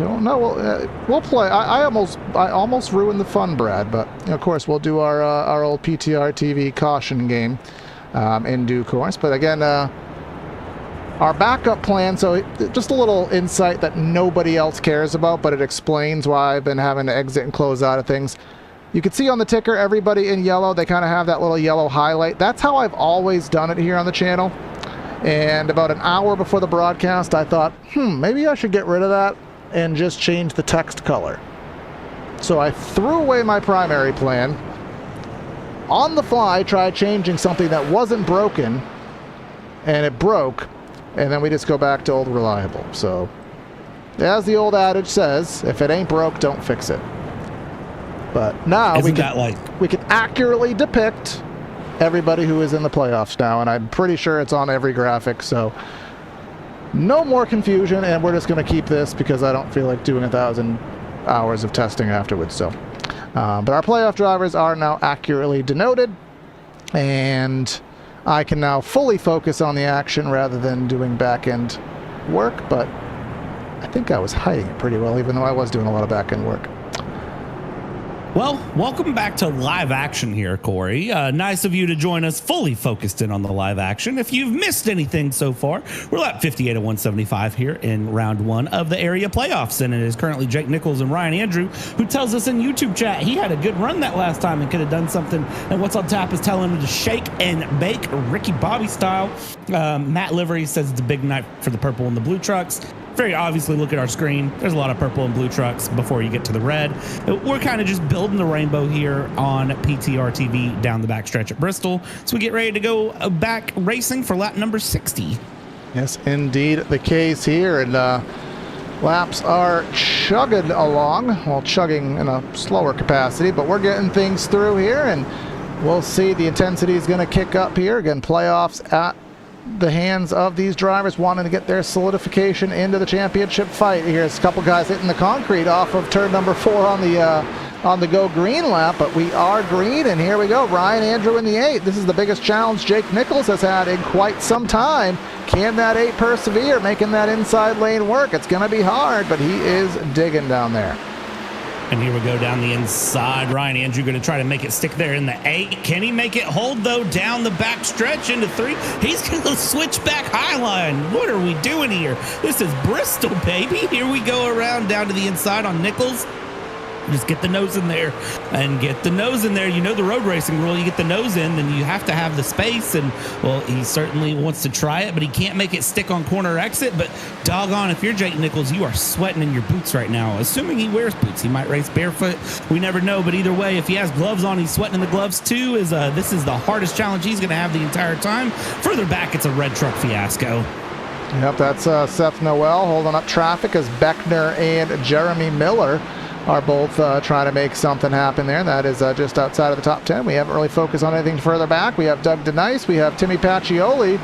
A: we'll play. I almost ruined the fun, Brad, but of course we'll do our old PTR TV caution game in due course. But again, our backup plan. So just a little insight that nobody else cares about, but it explains why I've been having to exit and close out of things. You can see on the ticker, everybody in yellow. They kind of have that little yellow highlight. That's how I've always done it here on the channel. And about an hour before the broadcast, I thought, maybe I should get rid of that and just change the text color. So I threw away my primary plan. On the fly, tried changing something that wasn't broken, and it broke. And then we just go back to old reliable. So as the old adage says, if it ain't broke, don't fix it. But now we can accurately depict everybody who is in the playoffs now, and I'm pretty sure it's on every graphic, so no more confusion, and we're just going to keep this because I don't feel like doing 1,000 hours of testing afterwards. So but our playoff drivers are now accurately denoted, and I can now fully focus on the action rather than doing back-end work, but I think I was hiding it pretty well, even though I was doing a lot of back-end work.
B: Well, welcome back to live action here, Corey. Nice of you to join us fully focused in on the live action. If you've missed anything so far, we're lap 58 of 175 here in round one of the area playoffs. And it is currently Jake Nichols and Ryan Andrew who tells us in YouTube chat he had a good run that last time and could have done something. And what's on tap is telling him to shake and bake Ricky Bobby style. Matt Livery says it's a big night for the purple and the blue trucks. Very obviously, look at our screen. There's a lot of purple and blue trucks before you get to the red. We're kind of just building the rainbow here on PTR TV down the backstretch at Bristol. So we get ready to go back racing for lap number 60.
A: Yes, indeed the case here. And laps are chugging along. Well, chugging in a slower capacity, but we're getting things through here. And we'll see the intensity is going to kick up here. Again, playoffs at the hands of these drivers wanting to get their solidification into the championship fight. Here's a couple guys hitting the concrete off of turn number 4 on the go green lap, but we are green, and here we go. Ryan Andrew in the 8. This is the biggest challenge Jake Nichols has had in quite some time. Can that 8 persevere, making that inside lane work? It's going to be hard, but he is digging down there.
B: And here we go down the inside. Ryan Andrew going to try to make it stick there in the 8. Can he make it hold, though, down the back stretch into 3? He's going to switch back Highline. What are we doing here? This is Bristol, baby. Here we go around down to the inside on Nichols. Just get the nose in there and get the nose in there. You know the road racing rule. You get the nose in, then you have to have the space. And, well, he certainly wants to try it, but he can't make it stick on corner exit. But doggone, if you're Jake Nichols, you are sweating in your boots right now. Assuming he wears boots. He might race barefoot. We never know. But either way, if he has gloves on, he's sweating in the gloves too. This is the hardest challenge he's going to have the entire time. Further back, it's a red truck fiasco.
A: Yep, that's Seth Noel holding up traffic as Beckner and Jeremy Miller are both trying to make something happen there. That is just outside of the top 10. We haven't really focused on anything further back. We have Doug DeNice. We have Timmy Pacioli,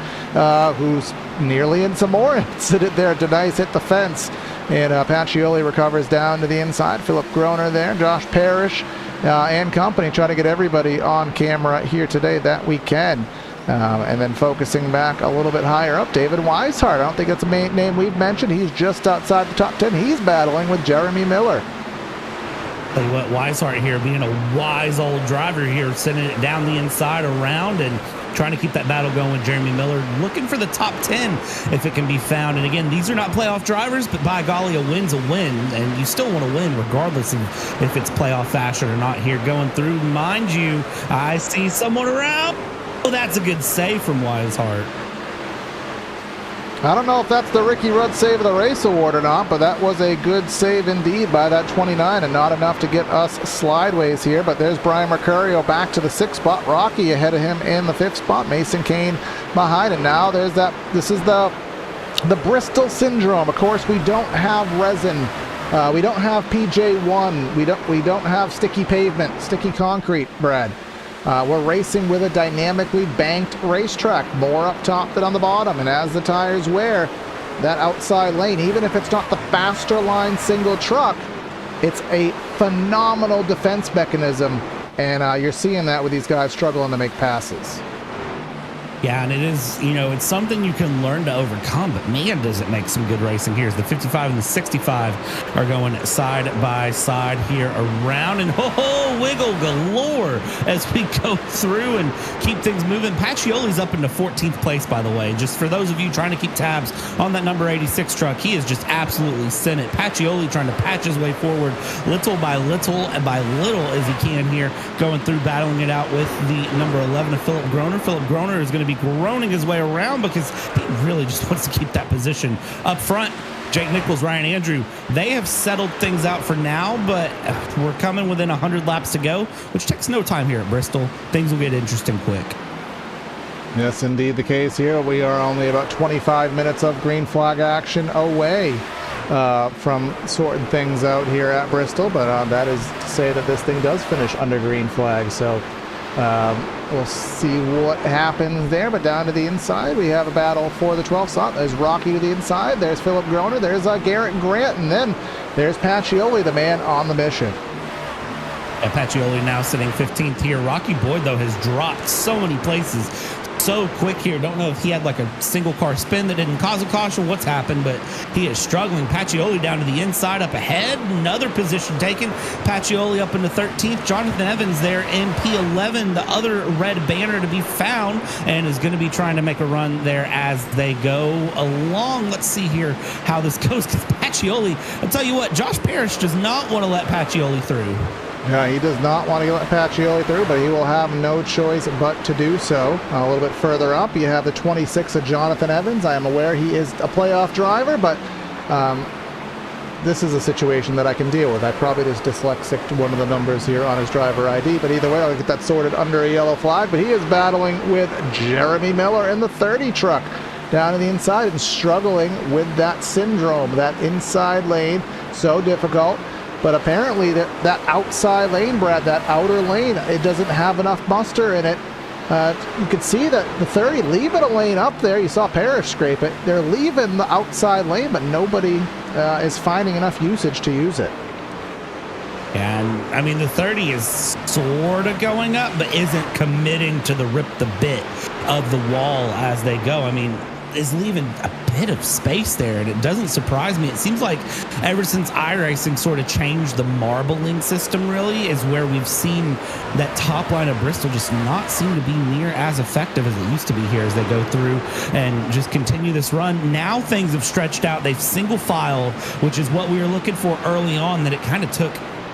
A: who's nearly in some more incident there. DeNice hit the fence, and Pacioli recovers down to the inside. Philip Groner there. Josh Parrish and company trying to get everybody on camera here today that we can. And then focusing back a little bit higher up, David Weishart. I don't think that's a name we've mentioned. He's just outside the top 10. He's battling with Jeremy Miller.
B: Tell you what, Weishart here, being a wise old driver here, sending it down the inside around and trying to keep that battle going with Jeremy Miller, looking for the top 10 if it can be found. And again, these are not playoff drivers, but by golly, a win's a win, and you still want to win regardless of if it's playoff fashion or not here going through. Mind you, I see someone around. Oh, that's a good save from Weishart.
A: I don't know if that's the Ricky Rudd Save of the Race award or not, but that was a good save indeed by that 29, and not enough to get us slideways here. But there's Brian Mercurio back to the 6th spot. Rocky ahead of him in the 5th spot. Mason Kane behind, and now there's that. This is the Bristol syndrome. Of course, we don't have resin. We don't have PJ1. We don't have sticky pavement, sticky concrete, Brad. We're racing with a dynamically banked racetrack, more up top than on the bottom. And as the tires wear, that outside lane, even if it's not the faster line single truck, it's a phenomenal defense mechanism. And you're seeing that with these guys struggling to make passes.
B: Yeah, and it is, it's something you can learn to overcome, but man, does it make some good racing here. As the 55 and the 65 are going side by side here around, and wiggle galore as we go through and keep things moving. Pacioli's up into 14th place, by the way. Just for those of you trying to keep tabs on that number 86 truck, he is just absolutely sent it. Pacioli trying to patch his way forward little by little as he can here, going through, battling it out with the number 11 of Philip Groner. Philip Groner is going to be groaning his way around because he really just wants to keep that position up front. Jake Nichols, Ryan Andrew, they have settled things out for now, but we're coming within 100 laps to go, which takes no time here at Bristol. Things will get interesting quick.
A: Yes, indeed the case here. We are only about 25 minutes of green flag action away from sorting things out here at Bristol, but that is to say that this thing does finish under green flag, so we'll see what happens there. But down to the inside, we have a battle for the 12th spot. There's Rocky to the inside. There's Philip Groner. There's Garrett Grant. And then there's Pacioli, the man on the mission.
B: And Pacioli now sitting 15th here. Rocky Boyd, though, has dropped so many places so quick here. Don't know if he had like a single car spin that didn't cause a caution, what's happened, but he is struggling. Pacioli down to the inside, up ahead. Another position taken. Pacioli up into 13th. Jonathan Evans there in P11, the other red banner to be found, and is going to be trying to make a run there as they go along. Let's see here how this goes, because Pacioli, I'll tell you what, Josh Parrish does not want to let Pacioli through.
A: Yeah, he does not want to let Pacioli through, but he will have no choice but to do so. A little bit further up, you have the 26 of Jonathan Evans. I am aware he is a playoff driver, but this is a situation that I can deal with. I probably just dyslexic one of the numbers here on his driver ID, but either way, I'll get that sorted under a yellow flag. But he is battling with Jeremy Miller in the 30 truck down to the inside and struggling with that syndrome, that inside lane, so difficult. But apparently that outside lane, Brad, that outer lane, it doesn't have enough muster in it. You can see that the 30 leaving a lane up there. You saw Parrish scrape it. They're leaving the outside lane, but nobody is finding enough usage to use it.
B: And I mean, the 30 is sort of going up, but isn't committing to the rip the bit of the wall as they go. I mean, is leaving a bit of space there, and it doesn't surprise me. It seems like ever since iRacing sort of changed the marbling system, really, is where we've seen that top line of Bristol just not seem to be near as effective as it used to be here as they go through and just continue this run. Now things have stretched out. They've single filed, which is what we were looking for early on, that it kind of took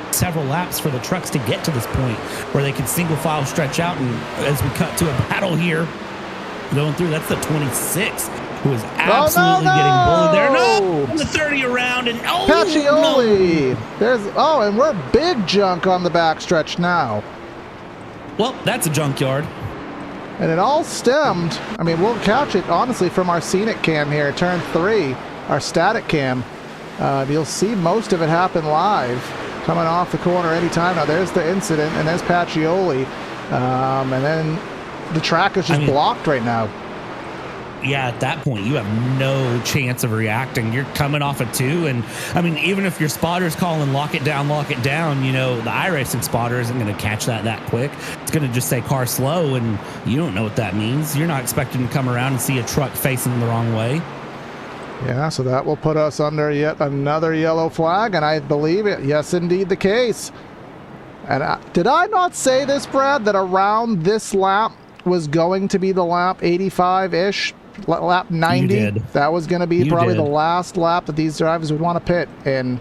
B: several laps for the trucks to get to this point where they could single file stretch out. And as we cut to a battle here going through, that's the 26 who is absolutely getting bullied there. No, the 30 around, and
A: Pacioli.
B: No.
A: And we're big junk on the backstretch now.
B: Well, that's a junkyard.
A: And it all stemmed. I mean, we'll catch it honestly from our scenic cam here, turn 3, our static cam. You'll see most of it happen live, coming off the corner anytime. Now there's the incident, and there's Pacioli, and then the track is just blocked right now.
B: Yeah, at that point, you have no chance of reacting. You're coming off a 2, and I mean, even if your spotter's calling lock it down, you know, the iRacing spotter isn't going to catch that quick. It's going to just say car slow, and you don't know what that means. You're not expecting to come around and see a truck facing the wrong way.
A: Yeah, so that will put us under yet another yellow flag, and I believe it. Yes, indeed, the case. And did I not say this, Brad, that around this lap was going to be the lap 85-ish, lap 90?
B: You did.
A: That was going to be probably the last lap that these drivers would want to pit. And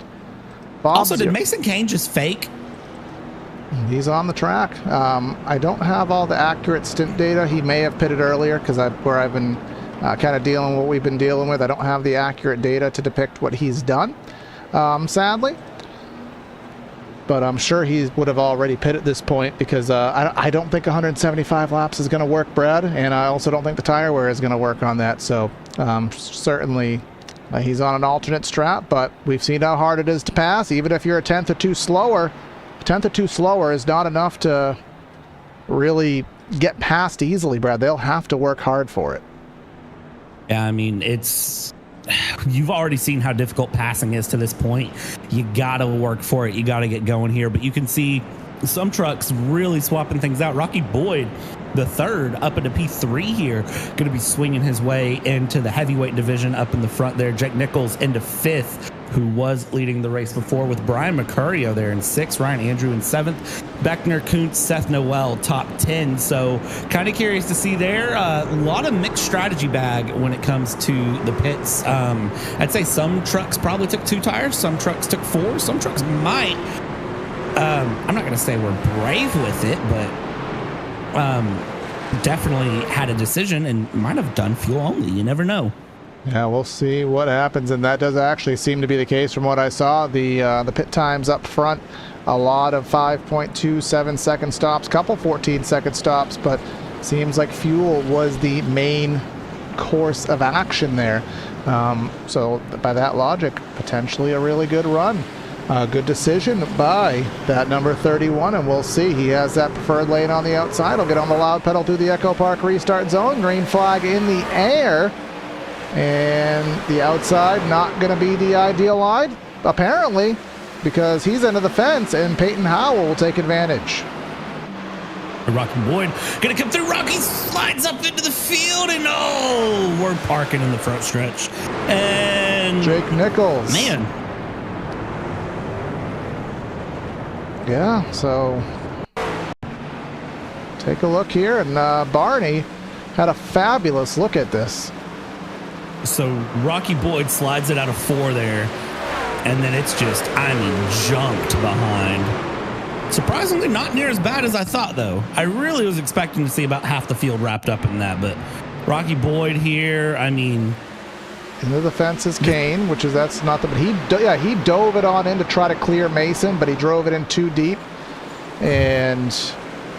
B: also, did Mason Kane just fake?
A: He's on the track. I don't have all the accurate stint data. He may have pitted earlier because I've been kind of dealing with what we've been dealing with. I don't have the accurate data to depict what he's done, sadly. But I'm sure he would have already pit at this point, because I don't think 175 laps is going to work, Brad, and I also don't think the tire wear is going to work on that. So certainly he's on an alternate strat, but we've seen how hard it is to pass. Even if you're a tenth or two slower, is not enough to really get past easily, Brad. They'll have to work hard for it.
B: Yeah, I mean, you've already seen how difficult passing is to this point. You got to work for it. You got to get going here. But you can see some trucks really swapping things out. Rocky Boyd, the 3rd, up into P3 here, going to be swinging his way into the heavyweight division up in the front there. Jake Nichols into 5th, who was leading the race before, with Brian Mercurio there in 6th, Ryan Andrew in 7th, Beckner, Kuntz, Seth Noel, top 10. So kind of curious to see there. A lot of mixed strategy bag when it comes to the pits. I'd say some trucks probably took 2 tires, some trucks took 4, some trucks might. I'm not going to say we're brave with it, but definitely had a decision and might have done fuel only. You never know.
A: Yeah, we'll see what happens, and that does actually seem to be the case from what I saw. The pit times up front, a lot of 5.27 second stops, couple 14-second stops, but seems like fuel was the main course of action there. So by that logic, potentially a really good run. Good decision by that number 31, and we'll see. He has that preferred lane on the outside. He'll get on the loud pedal through the Echo Park restart zone. Green flag in the air. And the outside not going to be the ideal line, apparently, because he's into the fence, and Peyton Howell will take advantage.
B: Rocky Boyd gonna come through. Rocky slides up into the field, and we're parking in the front stretch. And
A: Jake Nichols.
B: Man.
A: Yeah, so take a look here, and Barney had a fabulous look at this.
B: So Rocky Boyd slides it out of 4 there, and then it's just, jumped behind. Surprisingly, not near as bad as I thought, though. I really was expecting to see about half the field wrapped up in that, but Rocky Boyd here,
A: Into the fence is Kane, that's not the, but he dove it on in to try to clear Mason, but he drove it in too deep, and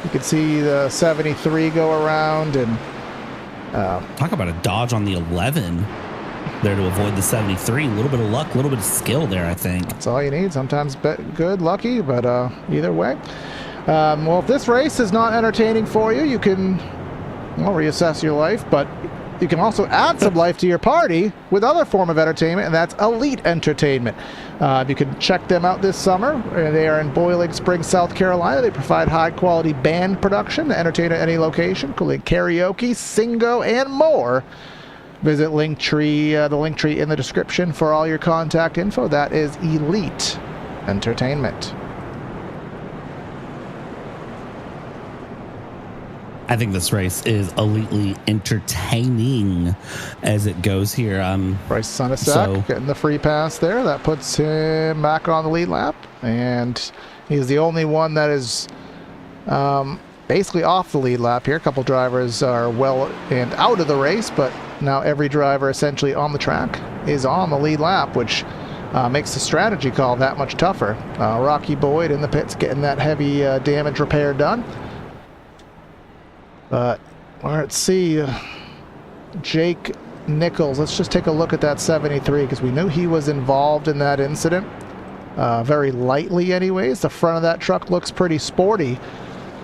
A: you could see the 73 go around, and
B: talk about a dodge on the 11 there to avoid the 73. A little bit of luck, a little bit of skill there, I think.
A: That's all you need. Sometimes good, lucky, but either way. Well, if this race is not entertaining for you, you can reassess your life, but you can also add some life to your party with other form of entertainment, and that's Elite Entertainment. You can check them out this summer. They are in Boiling Springs, South Carolina. They provide high-quality band production to entertain at any location, including karaoke, singo, and more. Visit Linktree, the link tree in the description for all your contact info. That is Elite Entertainment.
B: I think this race is elitely entertaining as it goes here.
A: Bryce Sunasak getting the free pass there. That puts him back on the lead lap. And he's the only one that is basically off the lead lap here. A couple drivers are well and out of the race, but now every driver essentially on the track is on the lead lap, which makes the strategy call that much tougher. Rocky Boyd in the pits getting that heavy damage repair done. But let's see, Jake Nichols. Let's just take a look at that 73 because we knew he was involved in that incident. Very lightly anyways. The front of that truck looks pretty sporty.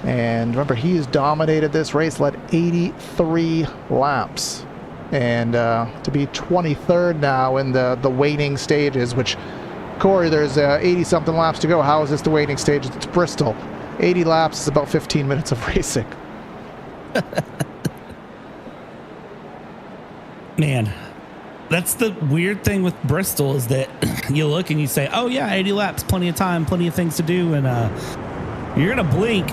A: And remember, he's dominated this race, led 83 laps. And to be 23rd now in the waiting stages, which, Corey, there's 80-something laps to go. How is this the waiting stages? It's Bristol. 80 laps is about 15 minutes of racing.
B: Man, that's the weird thing with Bristol is that you look and you say, oh yeah, 80 laps, plenty of time, plenty of things to do, and you're gonna blink,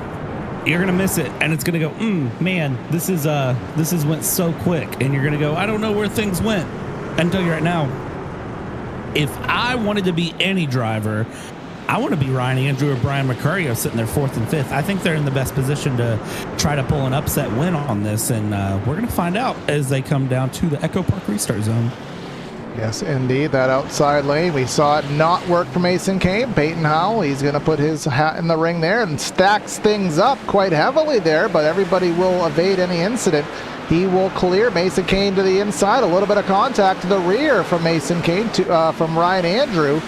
B: you're gonna miss it, and it's gonna go, man, this is went so quick, and you're gonna go, I don't know where things went. I can tell you right now, if I wanted to be any driver, I want to be Ryan Andrew or Brian Mercurio sitting there 4th and 5th. I think they're in the best position to try to pull an upset win on this, and we're going to find out as they come down to the Echo Park restart zone.
A: Yes, indeed. That outside lane, we saw it not work for Mason Kane. Peyton Howell, he's going to put his hat in the ring there and stacks things up quite heavily there, but everybody will evade any incident. He will clear Mason Kane to the inside. A little bit of contact to the rear from Mason Kane from Ryan Andrew.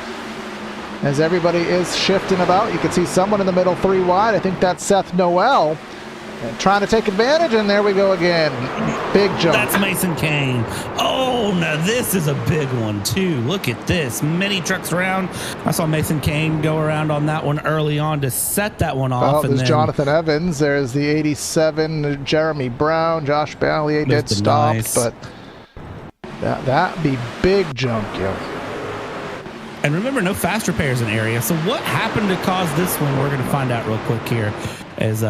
A: As everybody is shifting about, you can see someone in the middle 3 wide. I think that's Seth Noel. And trying to take advantage, and there we go again. Big jump.
B: That's Mason Kane. Oh, now this is a big one, too. Look at this. Many trucks around. I saw Mason Kane go around on that one early on to set that one off.
A: Oh, there's Jonathan Evans. There's the 87, Jeremy Brown, Josh Ballier did stop,
B: nice.
A: But that'd be big jump, yo.
B: And remember, no fast repairs in the area. So what happened to cause this one? We're going to find out real quick here. As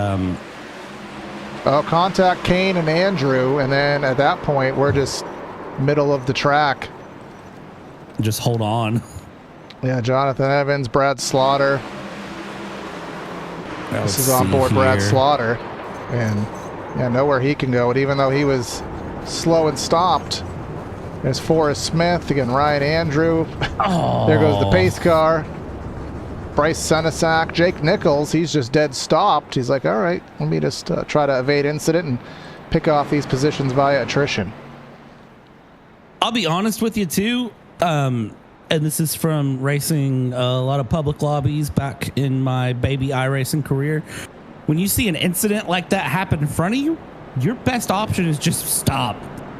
A: contact Kane and Andrew, and then at that point, we're just middle of the track.
B: Just hold on.
A: Yeah, Jonathan Evans, Brad Slaughter. This is on board Brad Slaughter. And yeah, know where he can go. And even though he was slow and stopped, there's Forrest Smith, again, Ryan Andrew.
B: Oh.
A: There goes the pace car. Bryce Sunasak, Jake Nichols, he's just dead stopped. He's like, all right, let me just try to evade incident and pick off these positions via attrition.
B: I'll be honest with you, too. And this is from racing a lot of public lobbies back in my baby iRacing career. When you see an incident like that happen in front of you, your best option is just stop.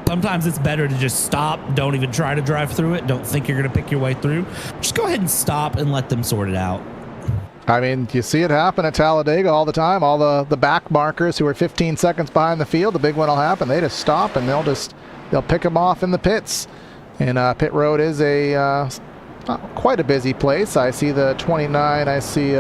B: Sometimes it's better to just stop. Don't even try to drive through it. Don't think you're going to pick your way through. Just go ahead and stop and let them sort it out.
A: I mean, you see it happen at Talladega all the time. All the back markers who are 15 seconds behind the field, the big one will happen. They just stop and they'll pick them off in the pits. And pit road is quite a busy place. I see the 29. I see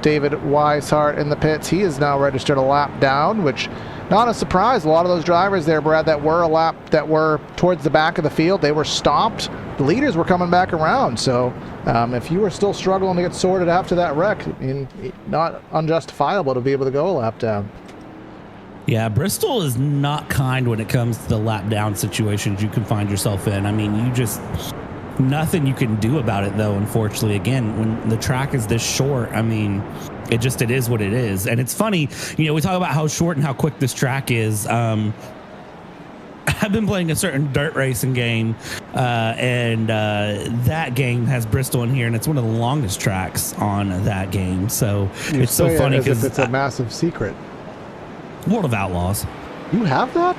A: David Weishart in the pits. He is now registered a lap down, which not a surprise. A lot of those drivers there, Brad, that were towards the back of the field, they were stopped. The leaders were coming back around. So if you were still struggling to get sorted after that wreck, not unjustifiable to be able to go a lap down.
B: Yeah, Bristol is not kind when it comes to the lap down situations you can find yourself in. I mean, nothing you can do about it, though, unfortunately. Again, when the track is this short, I mean, it is what it is. And it's funny, we talk about how short and how quick this track is. I've been playing a certain dirt racing game, and that game has Bristol in here, and it's one of the longest tracks on that game. So it's so funny because
A: it's a massive secret.
B: World of Outlaws.
A: You have that?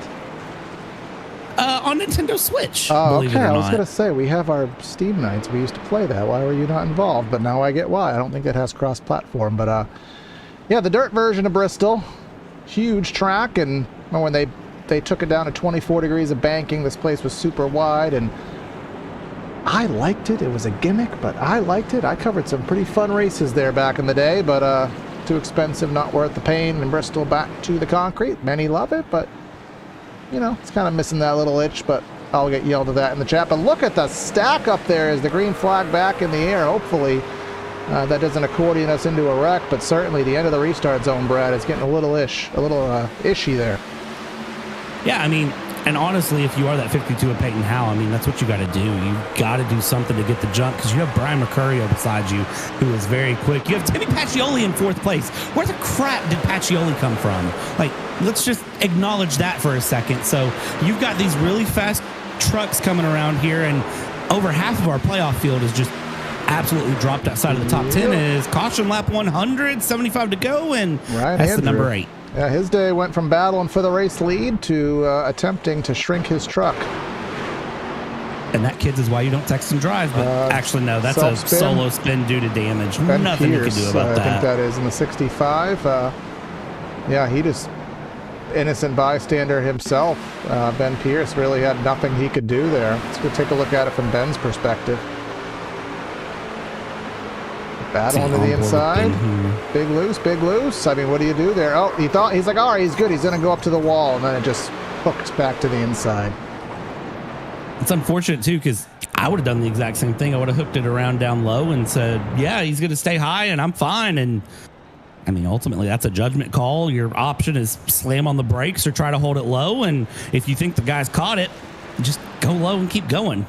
B: On Nintendo Switch.
A: Oh, okay. I was going to say, we have our Steam nights. We used to play that. Why were you not involved? But now I get why. I don't think it has cross-platform. But, yeah, the dirt version of Bristol, huge track. And when they took it down to 24 degrees of banking, this place was super wide. And I liked it. It was a gimmick, but I liked it. I covered some pretty fun races there back in the day. But too expensive, not worth the pain. And Bristol back to the concrete. Many love it, but it's kind of missing that little itch, but I'll get yelled at that in the chat. But look at the stack up there as the green flag back in the air. Hopefully that doesn't accordion us into a wreck, but certainly the end of the restart zone, Brad, is getting a little ishy there.
B: Yeah, I mean, and honestly, if you are that 52 of Peyton Howe, I mean, that's what you got to do. You got to do something to get the jump because you have Brian Mercurio beside you, who is very quick. You have Timmy Pacioli in fourth place. Where the crap did Pacioli come from? Like, let's just acknowledge that for a second. So you've got these really fast trucks coming around here, and over half of our playoff field is just absolutely dropped outside of the top 10. Is caution lap 100, 75 to go, and
A: right,
B: that's
A: Hendry.
B: The number 8.
A: Yeah, his day went from battling for the race lead to attempting to shrink his truck.
B: And that, kids, is why you don't text and drive. But actually, no, that's a solo spin due to damage. Nothing
A: Pierce,
B: you can do about that.
A: I think that is in the 65. Yeah, he just innocent bystander himself. Ben Pierce really had nothing he could do there. Let's go take a look at it from Ben's perspective. Battle onto the inside. Big loose. I mean, what do you do there? Oh, he's like, all right, he's good. He's going to go up to the wall, and then it just hooked back to the inside.
B: It's unfortunate, too, because I would have done the exact same thing. I would have hooked it around down low and said, yeah, he's going to stay high, and I'm fine. And, I mean, ultimately, that's a judgment call. Your option is slam on the brakes or try to hold it low. And if you think the guy's caught it, just go low and keep going.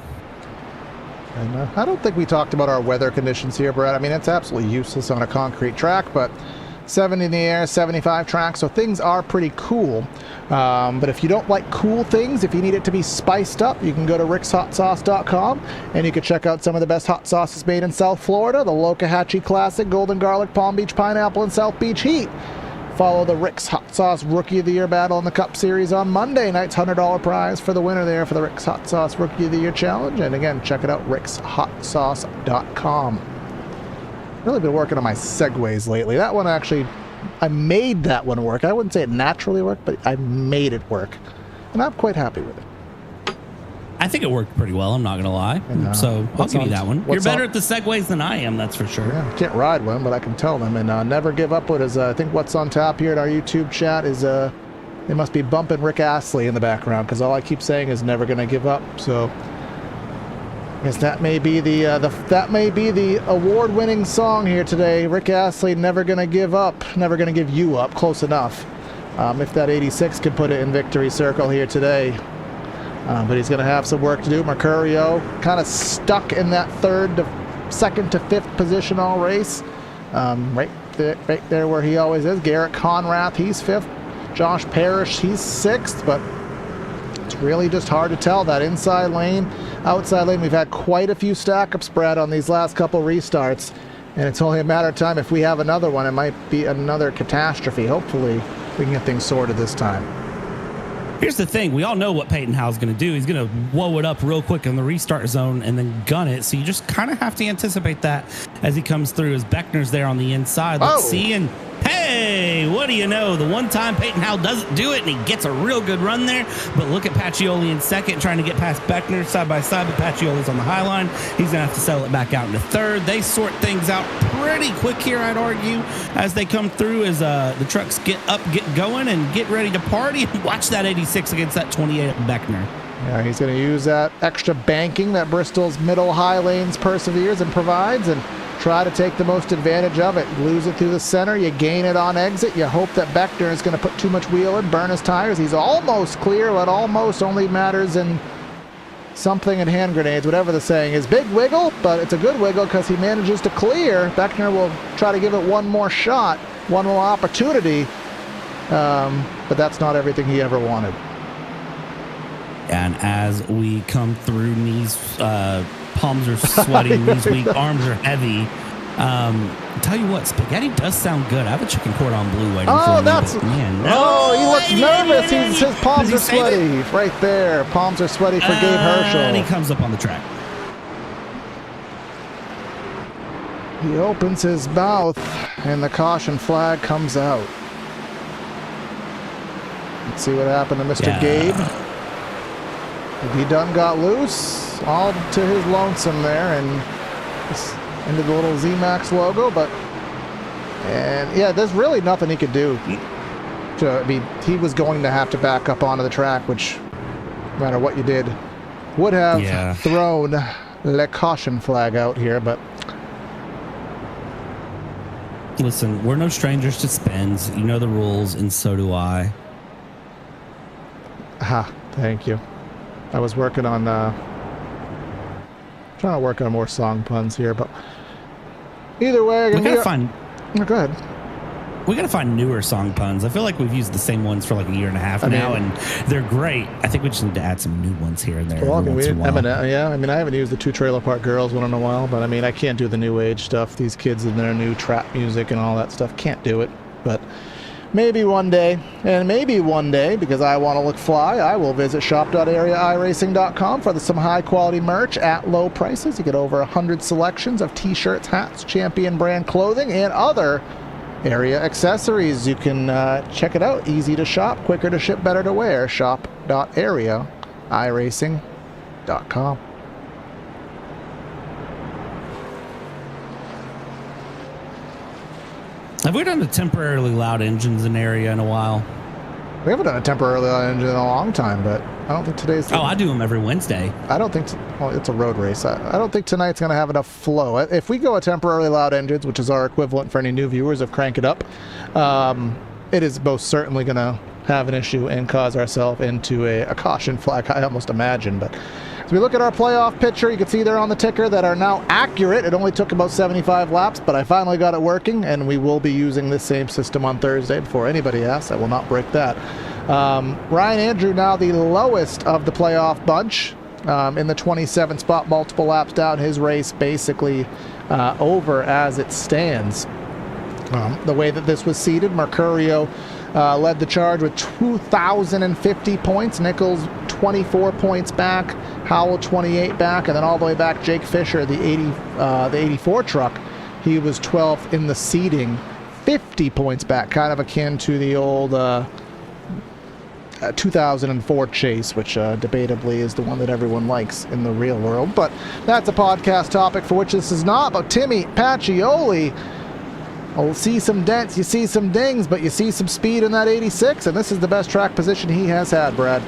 A: And I don't think we talked about our weather conditions here, Brad. I mean, it's absolutely useless on a concrete track, but 70 in the air, 75 track, so things are pretty cool. But if you don't like cool things, if you need it to be spiced up, you can go to rickshotsauce.com and you can check out some of the best hot sauces made in South Florida, the Lokahatchee Classic, Golden Garlic, Palm Beach Pineapple, and South Beach Heat. Follow the Rick's Hot Sauce Rookie of the Year battle in the Cup Series on Monday night's $100 prize for the winner there for the Rick's Hot Sauce Rookie of the Year Challenge. And again, check it out, rickshotsauce.com. Really been working on my segues lately. That one actually, I made that one work. I wouldn't say it naturally worked, but I made it work. And I'm quite happy with it.
B: I think it worked pretty well, I'm not going to lie. So I'll give you that one. You're better at the segues than I am, that's for sure.
A: Yeah, I can't ride one, but I can tell them. And Never Give Up What is, I think what's on top here at our YouTube chat is, they must be bumping Rick Astley in the background, because all I keep saying is never going to give up. So I guess that may be the award-winning song here today. Rick Astley, Never Gonna Give Up, Never Gonna Give You Up. Close enough. If that 86 can put it in victory circle here today. But he's going to have some work to do. Mercurio kind of stuck in that second to fifth position all race. Right there where he always is. Garrett Conrath, he's fifth. Josh Parrish, he's sixth. But it's really just hard to tell. That inside lane, outside lane, we've had quite a few stack-ups, Brad, on these last couple restarts. And it's only a matter of time. If we have another one, it might be another catastrophe. Hopefully, we can get things sorted this time.
B: Here's the thing. We all know what Peyton Howell's going to do. He's going to blow it up real quick in the restart zone and then gun it. So you just kind of have to anticipate that as he comes through, as Beckner's there on the inside. Let's see. And hey, what do you know? The one time Peyton Howell doesn't do it, and he gets a real good run there. But look at Pacioli in second, trying to get past Beckner side by side. But Pacioli's on the high line. He's going to have to settle it back out into third. They sort things out pretty quick here, I'd argue, as they come through, as the trucks get up, get going, and get ready to party. Watch that 86 against that 28 at Beckner.
A: Yeah, he's going to use that extra banking that Bristol's middle high lanes perseveres and provides, and try to take the most advantage of it. Lose it through the center, you gain it on exit. You hope that Beckner is going to put too much wheel in, burn his tires. He's almost clear, but almost only matters in something in hand grenades, whatever the saying is. Big wiggle, but it's a good wiggle because he manages to clear. Beckner will try to give it one more shot, one more opportunity, but that's not everything he ever wanted.
B: And as we come through, knees, palms are sweaty, knees weak, arms are heavy. Tell you what, spaghetti does sound good. I have a chicken cordon bleu waiting for me. Man,
A: he looks nervous. His palms are sweaty. Right there. Palms are sweaty for Gabe Herschel.
B: And he comes up on the track.
A: He opens his mouth, and the caution flag comes out. Let's see what happened to Mr. Gabe. He done got loose, all to his lonesome there, and into the little Z-Max logo, and yeah, there's really nothing he could do. I mean, he was going to have to back up onto the track, which, no matter what you did, would have thrown the caution flag out here, but...
B: Listen, we're no strangers to spins. You know the rules, and so do I.
A: Thank you. I was working on trying to work on more song puns here, but either way,
B: we gotta find.
A: Go ahead.
B: We gotta find newer song puns. I feel like we've used the same ones for like a year and a half now, and they're great. I think we just need to add some new ones here and there.
A: Well, I haven't used the Two Trailer Park Girls one in a while, but I mean, I can't do the new age stuff. These kids and their new trap music and all that stuff, can't do it. But maybe one day, because I want to look fly, I will visit shop.areairacing.com for some high-quality merch at low prices. You get over 100 selections of T-shirts, hats, Champion brand clothing, and other area accessories. You can check it out. Easy to shop, quicker to ship, better to wear. Shop.areairacing.com.
B: Have we done the temporarily loud engines in area in a while?
A: We haven't done a temporarily loud engine in a long time, but I don't think today's...
B: I do them every Wednesday.
A: I don't think... Well, it's a road race. I don't think tonight's going to have enough flow. If we go a temporarily loud engines, which is our equivalent for any new viewers of Crank It Up, it is most certainly going to have an issue and cause ourselves into a caution flag, I almost imagine, but... As we look at our playoff picture, you can see there on the ticker that are now accurate. It only took about 75 laps, but I finally got it working, and we will be using this same system on Thursday. Before anybody asks, I will not break that. Ryan Andrew now the lowest of the playoff bunch in the 27th spot, multiple laps down. His race basically over as it stands. The way that this was seeded, Mercurio led the charge with 2,050 points. Nichols 24 points back. Howell 28 back, and then all the way back, Jake Fisher, the 84 truck, he was 12th in the seeding, 50 points back, kind of akin to the old 2004 chase, which debatably is the one that everyone likes in the real world. But that's a podcast topic for which this is not. But Timmy Pacioli, I'll see some dents, you see some dings, but you see some speed in that 86, and this is the best track position he has had, Brad.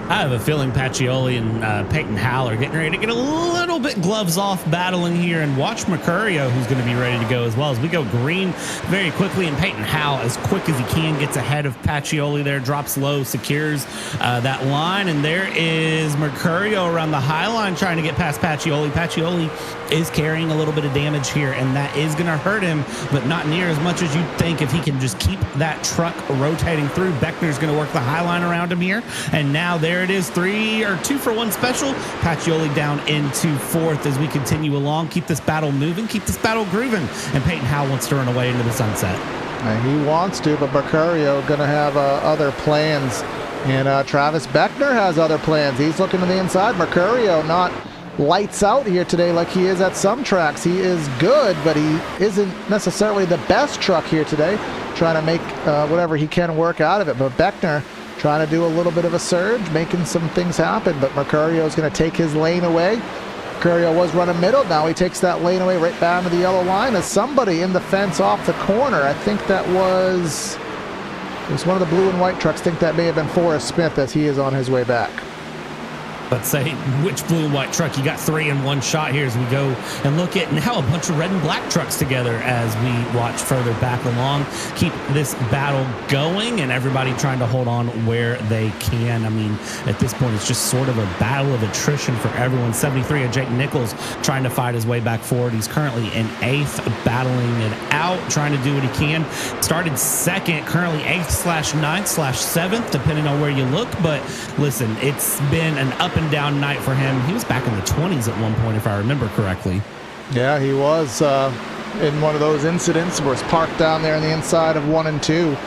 B: I have a feeling Pacioli and Peyton Howell are getting ready to get a little bit gloves off battling here, and watch Mercurio, who's going to be ready to go as well, as we go green very quickly, and Peyton Howell, as quick as he can, gets ahead of Pacioli there, drops low, secures that line, and there is Mercurio around the high line trying to get past Pacioli. Pacioli is carrying a little bit of damage here, and that is going to hurt him, but not near as much as you'd think if he can just keep that truck rotating through. Beckner's going to work the high line around him here, and now there it is, 2 for 1 special. Pacioli down into fourth as we continue along. Keep this battle moving, keep this battle grooving, and Peyton Howell wants to run away into the sunset.
A: He wants to, but Mercurio going to have other plans And Travis Beckner has other plans. He's looking to the inside. Mercurio not lights out here today like he is at some tracks. He is good, but he isn't necessarily the best truck here today. Trying to make whatever he can work out of it. But Beckner trying to do a little bit of a surge, making some things happen. But Mercurio is going to take his lane away. Mercurio was running middle. Now he takes that lane away right down to the yellow line. As somebody in the fence off the corner, I think that was... It was one of the blue and white trucks. I think that may have been Forrest Smith as he is on his way back.
B: Let's say which blue and white truck. You got 3 in one shot here as we go and look at now a bunch of red and black trucks together as we watch further back along. Keep this battle going and everybody trying to hold on where they can. I mean, at this point, it's just sort of a battle of attrition for everyone. 73 of Jake Nichols trying to fight his way back forward. He's currently in 8th, battling it out, trying to do what he can. Started 2nd, currently 8th/9th/7th, depending on where you look. But listen, it's been an up and down night for him. He was back in the 20s at one point, if I remember correctly.
A: Yeah, he was in one of those incidents where it's parked down there on the inside of 1 and 2.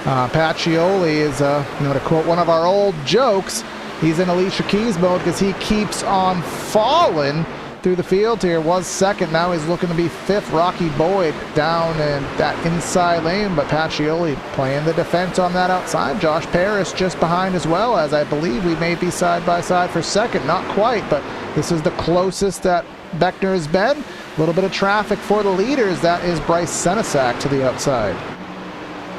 A: Pacioli is, to quote one of our old jokes, he's in Alicia Keys mode because he keeps on falling through the field here. Was 2nd, now he's looking to be 5th. Rocky Boyd down in that inside lane, but Pacioli playing the defense on that outside. Josh Paris just behind as well, as I believe we may be side by side for 2nd. Not quite, but this is the closest that Beckner has been. A little bit of traffic for the leaders. That is Bryce Senesac to the outside.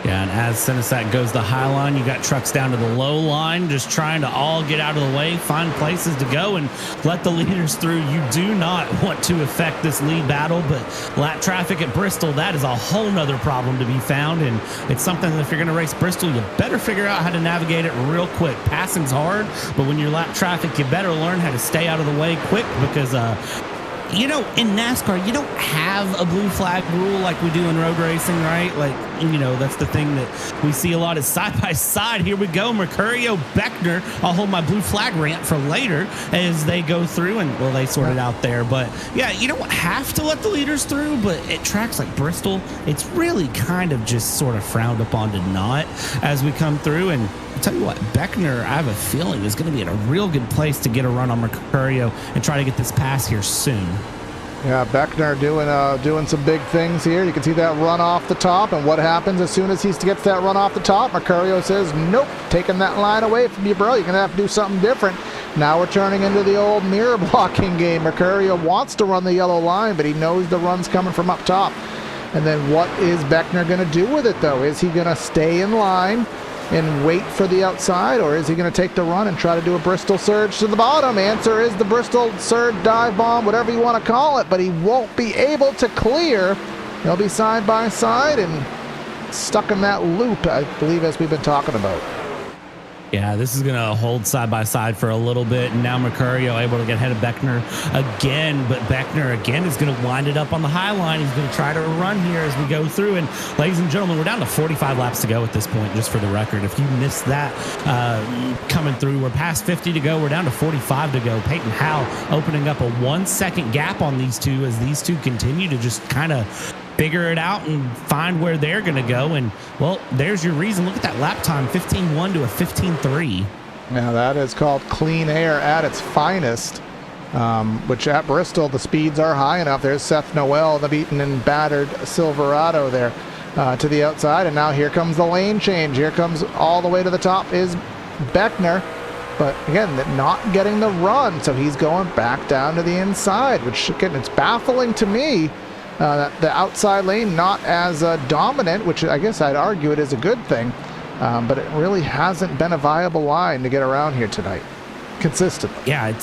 B: Yeah, and as Senesac goes the high line, you got trucks down to the low line, just trying to all get out of the way, find places to go, and let the leaders through. You do not want to affect this lead battle, but lap traffic at Bristol, that is a whole nother problem to be found, and it's something that if you're going to race Bristol, you better figure out how to navigate it real quick. Passing's hard, but when you're lap traffic, you better learn how to stay out of the way quick because in NASCAR, you don't have a blue flag rule like we do in road racing, right? Like, that's the thing that we see a lot is side by side. Here we go. Mercurio, Beckner. I'll hold my blue flag rant for later as they go through and, well, they sort it out there. But yeah, you don't have to let the leaders through, but at tracks like Bristol, it's really kind of just sort of frowned upon to not as we come through. And I'll tell you what, Beckner, I have a feeling, is going to be in a real good place to get a run on Mercurio and try to get this pass here soon.
A: Yeah, Beckner doing some big things here. You can see that run off the top, and what happens as soon as he gets that run off the top? Mercurio says, nope, taking that line away from you, bro. You're going to have to do something different. Now we're turning into the old mirror blocking game. Mercurio wants to run the yellow line, but he knows the run's coming from up top. And then what is Beckner going to do with it, though? Is he going to stay in line and wait for the outside, or is he going to take the run and try to do a Bristol surge to the bottom? Answer is the Bristol surge, dive bomb, whatever you want to call it, but he won't be able to clear. He'll be side by side and stuck in that loop, I believe, as we've been talking about.
B: Yeah, this is going to hold side by side for a little bit. And now Mercurio able to get ahead of Beckner again. But Beckner, again, is going to wind it up on the high line. He's going to try to run here as we go through. And ladies and gentlemen, we're down to 45 laps to go at this point, just for the record. If you missed that coming through, we're past 50 to go. We're down to 45 to go. Peyton Howe opening up a 1-second gap on these two as these two continue to just kind of figure it out and find where they're going to go. And, well, there's your reason. Look at that lap time, 15.1 to a 15.3.
A: Now, that is called clean air at its finest, which at Bristol, the speeds are high enough. There's Seth Noel, the beaten and battered Silverado there to the outside. And now here comes the lane change. Here comes all the way to the top is Beckner. But, again, not getting the run. So he's going back down to the inside, which, again, it's baffling to me. The outside lane not as dominant, which I guess I'd argue it is a good thing, but it really hasn't been a viable line to get around here tonight consistently.
B: Yeah,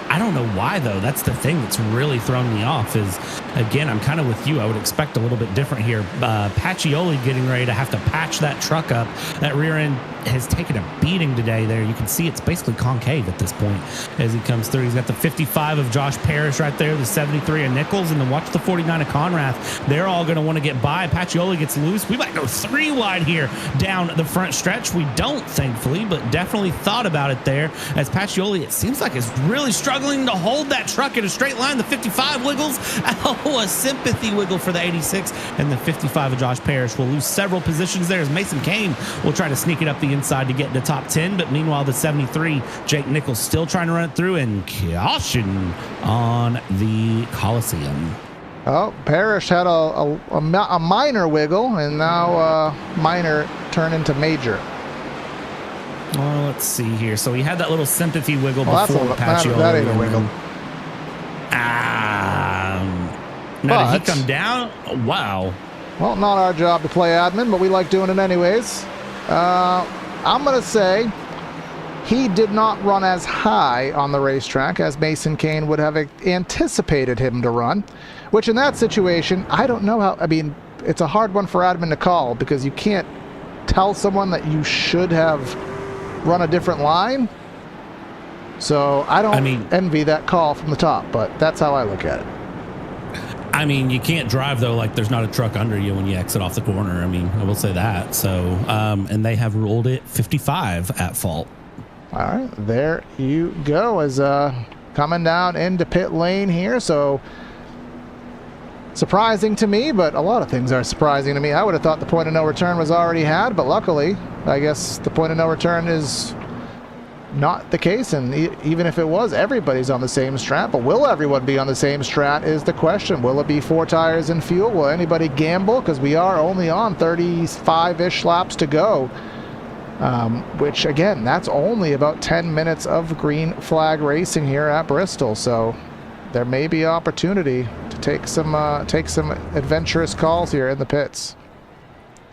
B: I don't know why, though. That's the thing that's really thrown me off is, again, I'm kind of with you. I would expect a little bit different here. Pacioli getting ready to have to patch that truck up. That rear end has taken a beating today there. You can see it's basically concave at this point as he comes through. He's got the 55 of Josh Parrish right there, the 73 of Nichols, and then watch the 49 of Conrath. They're all going to want to get by. Pacioli gets loose. We might go 3 wide here down the front stretch. We don't, thankfully, but definitely thought about it there as Pacioli, it seems like, is really struggling to hold that truck in a straight line. The 55 wiggles out a sympathy wiggle for the 86, and the 55 of Josh Parrish will lose several positions there as Mason Kane will try to sneak it up the inside to get into top 10. But meanwhile, the 73, Jake Nichols, still trying to run it through, and caution on the Coliseum.
A: Oh, Parrish had a minor wiggle, and now minor turn into major.
B: Well, let's see here. So he had that little sympathy wiggle before Paciolo.
A: That ain't a wiggle.
B: Now did he come down? Wow.
A: Well, not our job to play admin, but we like doing it anyways. I'm going to say he did not run as high on the racetrack as Mason Kane would have anticipated him to run, which in that situation, I don't know how. I mean, it's a hard one for admin to call because you can't tell someone that you should have run a different line. So I don't envy that call from the top, but that's how I look at it.
B: I mean, you can't drive, though, like there's not a truck under you when you exit off the corner. I mean, I will say that. So, and they have ruled it 55 at fault.
A: All right, there you go, as coming down into pit lane here. So surprising to me, but a lot of things are surprising to me. I would have thought the point of no return was already had, but luckily, I guess the point of no return is not the case, and even if it was, everybody's on the same strat. But will everyone be on the same strat is the question. Will it be 4 tires and fuel? Will anybody gamble? Because we are only on 35-ish laps to go, which again, that's only about 10 minutes of green flag racing here at Bristol. So there may be opportunity to take some adventurous calls here in the pits.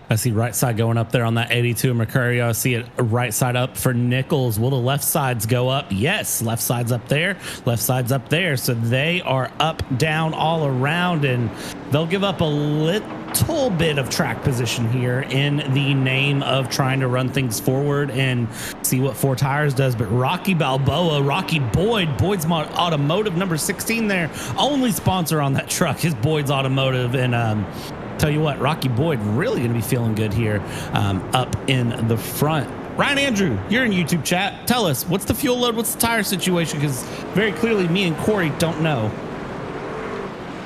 B: I see right side going up there on that 82 Mercurio. I see it right side up for Nichols. Will the left sides go up? Yes, left side's up there, left side's up there. So they are up, down, all around, and they'll give up a little bit of track position here in the name of trying to run things forward and see what 4 tires does. But Rocky Balboa, Rocky Boyd's Automotive, number 16 there, only sponsor on that truck is Boyd's Automotive. And tell you what, Rocky Boyd really going to be feeling good here up in the front. Ryan Andrew, you're in YouTube chat. Tell us, what's the fuel load? What's the tire situation? Because very clearly me and Corey don't know.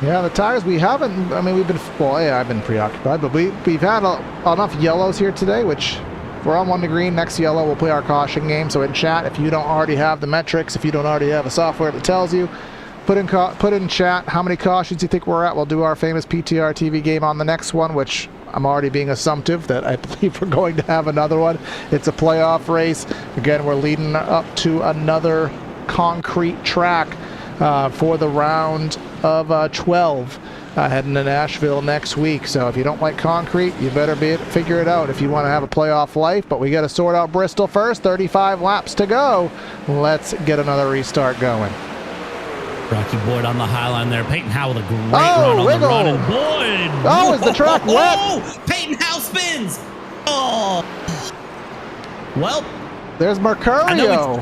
A: Yeah, the tires, we haven't, I mean, we've been, well, yeah, I've been preoccupied, but we've had enough yellows here today, which we're on 1 to green. Next yellow, we'll play our caution game. So in chat, if you don't already have the metrics, if you don't already have a software that tells you, put in chat how many cautions you think we're at. We'll do our famous PTR TV game on the next one, which I'm already being assumptive that I believe we're going to have another one. It's a playoff race. Again, we're leading up to another concrete track for the round of 12 heading to Nashville next week. So if you don't like concrete, you better figure it out if you want to have a playoff life. But we got to sort out Bristol first. 35 laps to go. Let's get another restart going.
B: Rocky Boyd on the high line there. Peyton Howe with a great run on
A: wiggle.
B: the run. And Boyd.
A: Oh, is the track wet?
B: Oh, Peyton Howe spins. Oh. Well.
A: There's Mercurio.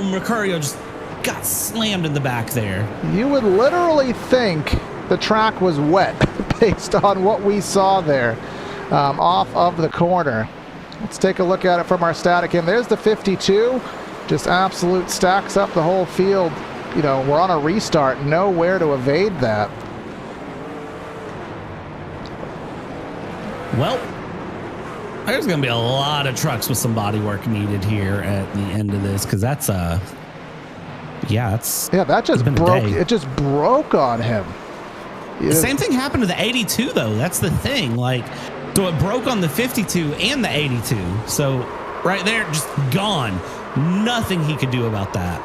B: Mercurio just got slammed in the back there.
A: You would literally think the track was wet based on what we saw there off of the corner. Let's take a look at it from our static cam. There's the 52. Just absolute stacks up the whole field. You know, we're on a restart, nowhere to evade that.
B: Well, there's going to be a lot of trucks with some body work needed here at the end of this, because that's that just broke. It just broke on him. The same thing happened to the 82, though. That's the thing. Like, so it broke on the 52 and the 82. So right there, just gone. Nothing he could do about that.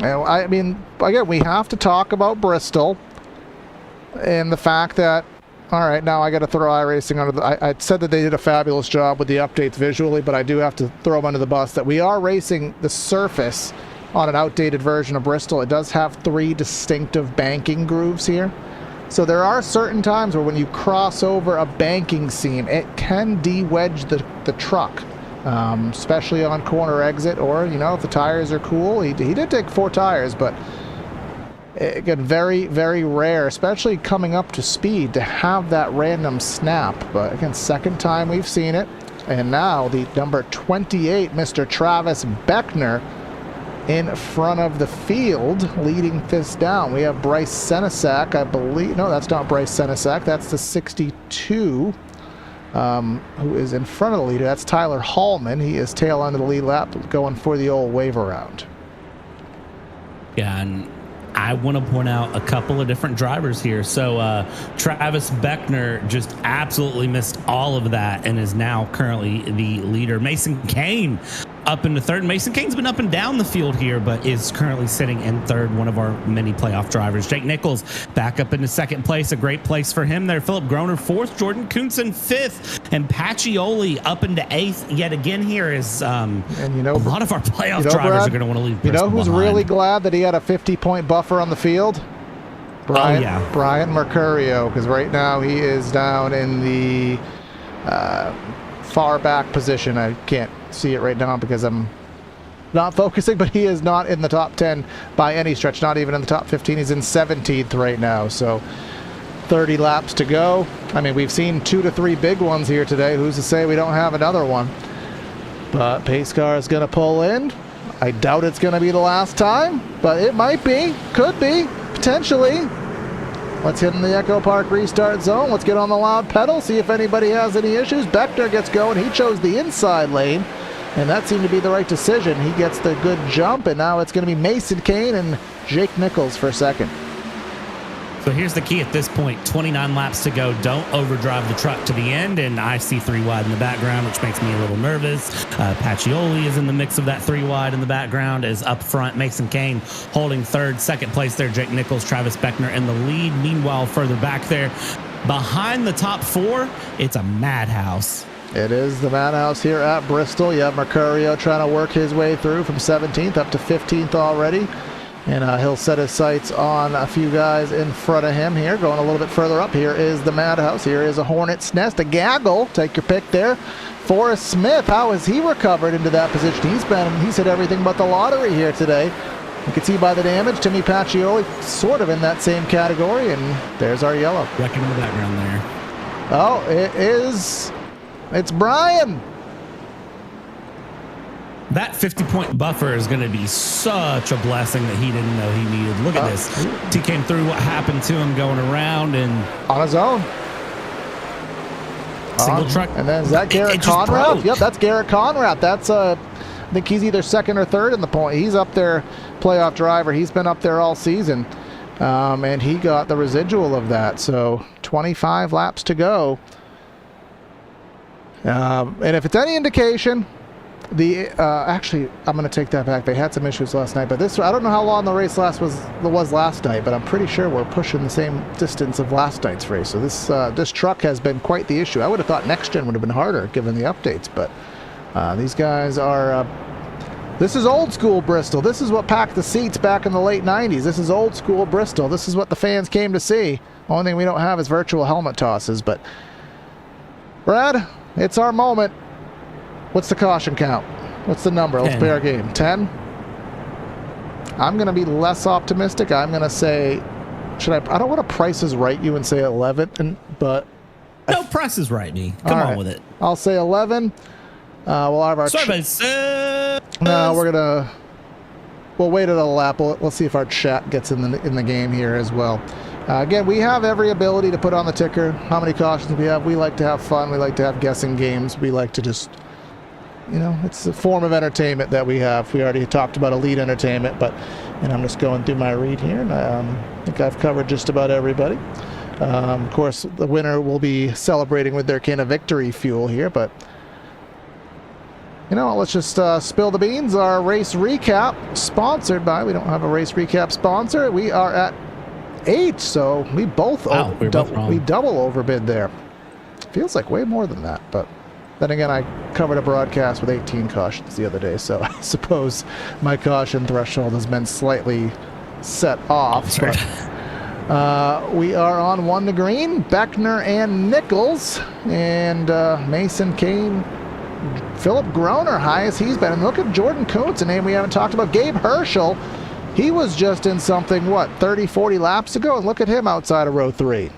A: I mean, again, we have to talk about Bristol and the fact that, all right, now I got to throw iRacing under the... I said that they did a fabulous job with the updates visually, but I do have to throw them under the bus that we are racing the surface on an outdated version of Bristol. It does have 3 distinctive banking grooves here. So there are certain times where when you cross over a banking seam, it can de-wedge the truck. Especially on corner exit, or if the tires are cool. He did take 4 tires, but again, very, very rare, especially coming up to speed, to have that random snap. But again, second time we've seen it. And now the number 28, Mr. Travis Beckner, in front of the field, leading this down. We have Bryce Senesac, I believe. No, that's not Bryce Senesac. That's the 62, who is in front of the leader. That's Tyler Hallman. He is tail end of the lead lap, going for the old wave around.
B: Yeah, and I want to point out a couple of different drivers here. So Travis Beckner just absolutely missed all of that and is now currently the leader. Mason Kane up into third. Mason Kane's been up and down the field here, but is currently sitting in third, one of our many playoff drivers. Jake Nichols back up into second place, a great place for him there. Philip Groner fourth, Jordan Kuhnsen fifth, and Pacioli up into eighth yet again here is
A: and you know,
B: a lot of our playoff drivers
A: Brad,
B: are going to want to leave
A: Bristol. You know who's
B: behind.
A: really glad that he had a 50-point buffer on the field? Brian Mercurio, because right now he is down in the far back position. I can't see it right now because I'm not focusing, but he is not in the top 10 by any stretch, not even in the top 15. He's in 17th right now, so 30 laps to go. I mean, we've seen 2 to 3 big ones here today. Who's to say we don't have another one? But pace car is going to pull in. I doubt it's going to be the last time, but it might be, could be, potentially. Let's hit in the Echo Park restart zone. Let's get on the loud pedal, see if anybody has any issues. Beckner gets going. He chose the inside lane, and that seemed to be the right decision. He gets the good jump, and now it's going to be Mason Kane and Jake Nichols for second.
B: So here's the key at this point, 29 laps to go. Don't overdrive the truck to the end, and I see 3 wide in the background, which makes me a little nervous. Pacioli is in the mix of that 3 wide in the background, is up front. Mason Kane holding third. Second place there, Jake Nichols, Travis Beckner in the lead. Meanwhile, further back there, behind the top 4, it's a madhouse.
A: It is the madhouse here at Bristol. You have Mercurio trying to work his way through from 17th up to 15th already. And he'll set his sights on a few guys in front of him here. Going a little bit further up, here is the madhouse. Here is a hornet's nest, a gaggle. Take your pick there. Forrest Smith, how has he recovered into that position? He's hit everything but the lottery here today. You can see by the damage, Timmy Pacioli sort of in that same category, and there's our yellow.
B: Wrecking in the background there.
A: Oh, it's Brian.
B: That 50-point buffer is going to be such a blessing that he didn't know he needed. Look at this. He came through, what happened to him going around and
A: on his own.
B: Single truck.
A: And then is that Garrett Conrad? Yep, that's Garrett Conrad. That's I think he's either second or third in the point. He's up there, playoff driver. He's been up there all season. And he got the residual of that. So 25 laps to go. And if it's any indication, actually, I'm going to take that back. They had some issues last night, but I don't know how long the race was last night, but I'm pretty sure we're pushing the same distance of last night's race. So this truck has been quite the issue. I would have thought next gen would have been harder given the updates, but these guys are. This is old school Bristol. This is what packed the seats back in the late 90s. This is old school Bristol. This is what the fans came to see. Only thing we don't have is virtual helmet tosses. But Brad, it's our moment. What's the caution count? What's the number? Let's play our game. 10? I'm going to be less optimistic. I'm going to say, I don't want to Price is Right you and say 11, but...
B: No, Price is Right me. Come on with it.
A: I'll say 11. We'll have our... No, we'll wait at a lap. Let's see if our chat gets in the game here as well. Again, we have every ability to put on the ticker how many cautions we have. We like to have fun. We like to have guessing games. We like to just... it's a form of entertainment that we have. We already talked about elite entertainment, and I'm just going through my read here, and I think I've covered just about everybody. Of course, the winner will be celebrating with their can of victory fuel here, but let's just spill the beans. Our race recap sponsored by, we don't have a race recap sponsor. We are at 8, so we both we double overbid there. Feels like way more than that, but then again, I covered a broadcast with 18 cautions the other day, so I suppose my caution threshold has been slightly set off. But, we are on 1 to green. Beckner and Nichols, and Mason Kane, Philip Groner, highest he's been. And look at Jordan Kuntz, a name we haven't talked about. Gabe Herschel, he was just in something, 30, 40 laps ago, and look at him outside of row 3.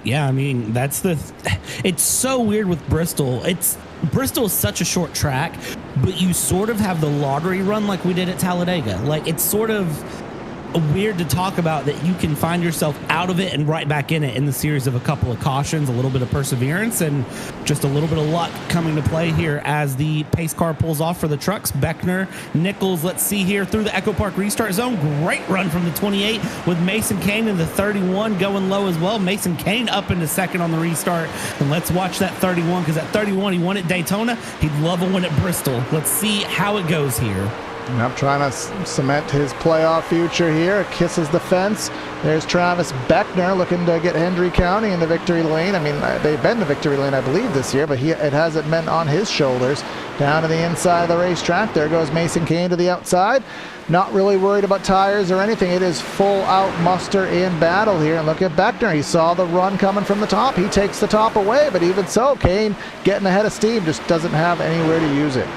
B: Yeah, I mean, it's so weird with Bristol. Bristol is such a short track, but you sort of have the lottery run like we did at Talladega. Like, it's sort of weird to talk about that you can find yourself out of it and right back in it in the series of a couple of cautions, a little bit of perseverance, and just a little bit of luck coming to play here as the pace car pulls off for the trucks. Beckner, Nichols, let's see here through the Echo Park restart zone. Great run from the 28 with Mason Kane in the 31 going low as well. Mason Kane up into second on the restart. And let's watch that 31, because that 31 he won at Daytona. He'd love a win at Bristol. Let's see how it goes here.
A: Yep, trying to cement his playoff future here. Kisses the fence. There's Travis Beckner looking to get Hendry County in the victory lane. I mean, they've been the victory lane, I believe, this year, but it hasn't been on his shoulders. Down to the inside of the racetrack. There goes Mason Kane to the outside. Not really worried about tires or anything. It is full out muster in battle here. And look at Beckner. He saw the run coming from the top. He takes the top away, but even so, Kane getting ahead of steam, just doesn't have anywhere to use it.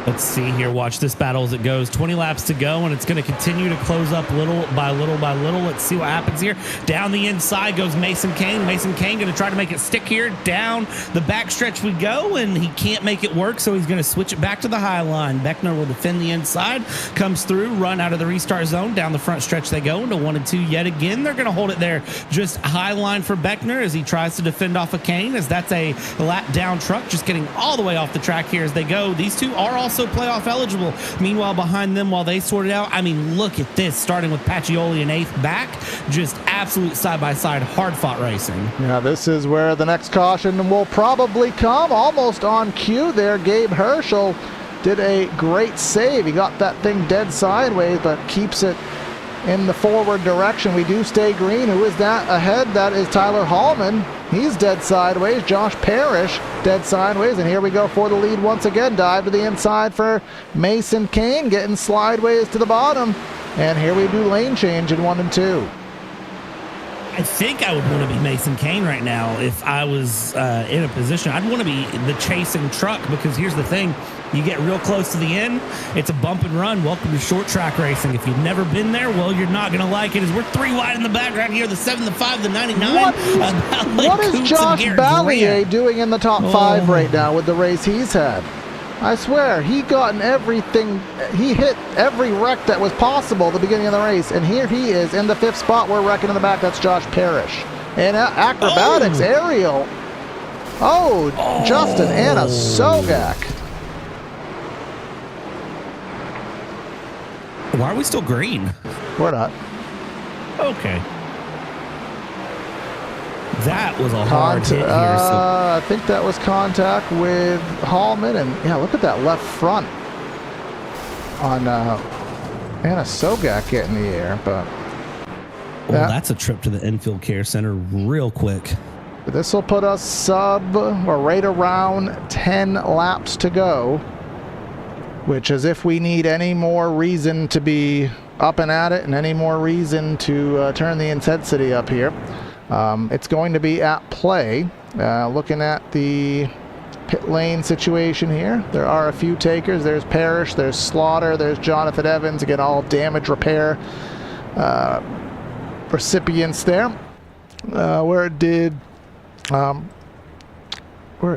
B: Let's see here. Watch this battle as it goes. 20 laps to go, and it's going to continue to close up little by little by little. Let's see what happens here. Down the inside goes Mason Kane. Mason Kane going to try to make it stick here. Down the backstretch we go, and he can't make it work, so he's going to switch it back to the high line. Beckner will defend the inside. Comes through, run out of the restart zone. Down the front stretch they go into 1 and 2 yet again. They're going to hold it there. Just high line for Beckner as he tries to defend off of Kane, as that's a lap down truck just getting all the way off the track here as they go. These two are also playoff eligible. Meanwhile, behind them, while they sort it out, I mean, look at this, starting with Pacioli in 8th back, just absolute side-by-side hard-fought racing.
A: Yeah, this is where the next caution will probably come. Almost on cue there. Gabe Herschel did a great save. He got that thing dead sideways, but keeps it in the forward direction. We do stay green. Who is that ahead? That is Tyler Hallman. He's dead sideways. Josh Parrish dead sideways. And here we go for the lead once again. Dive to the inside for Mason Kane, getting slideways to the bottom. And here we do lane change in 1 and 2.
B: I think I would want to be Mason Kane right now if I was in a position. I'd want to be the chasing truck, because here's the thing. You get real close to the end, it's a bump and run. Welcome to short track racing. If you've never been there, well, you're not going to like it, as we're 3 wide in the background here, the 7, the 5, the 99.
A: What is Josh Ballier doing in the top 5 right now with the race he's had? I swear, he gotten everything. He hit every wreck that was possible at the beginning of the race, and here he is in the 5th spot. We're wrecking in the back. That's Josh Parrish. And acrobatics, aerial. Justin Anna Sogak.
B: Why are we still green?
A: We're not.
B: Okay. That was a hard hit here.
A: I think that was contact with Hallman, and yeah, look at that left front on Anna Sogak getting the air. But
B: that's a trip to the infield care center real quick.
A: This will put us right around 10 laps to go, which is if we need any more reason to be up and at it and any more reason to turn the intensity up here. It's going to be at play. Looking at the pit lane situation here, there are a few takers. There's Parrish, there's Slaughter, there's Jonathan Evans. Again, all damage repair recipients there. Where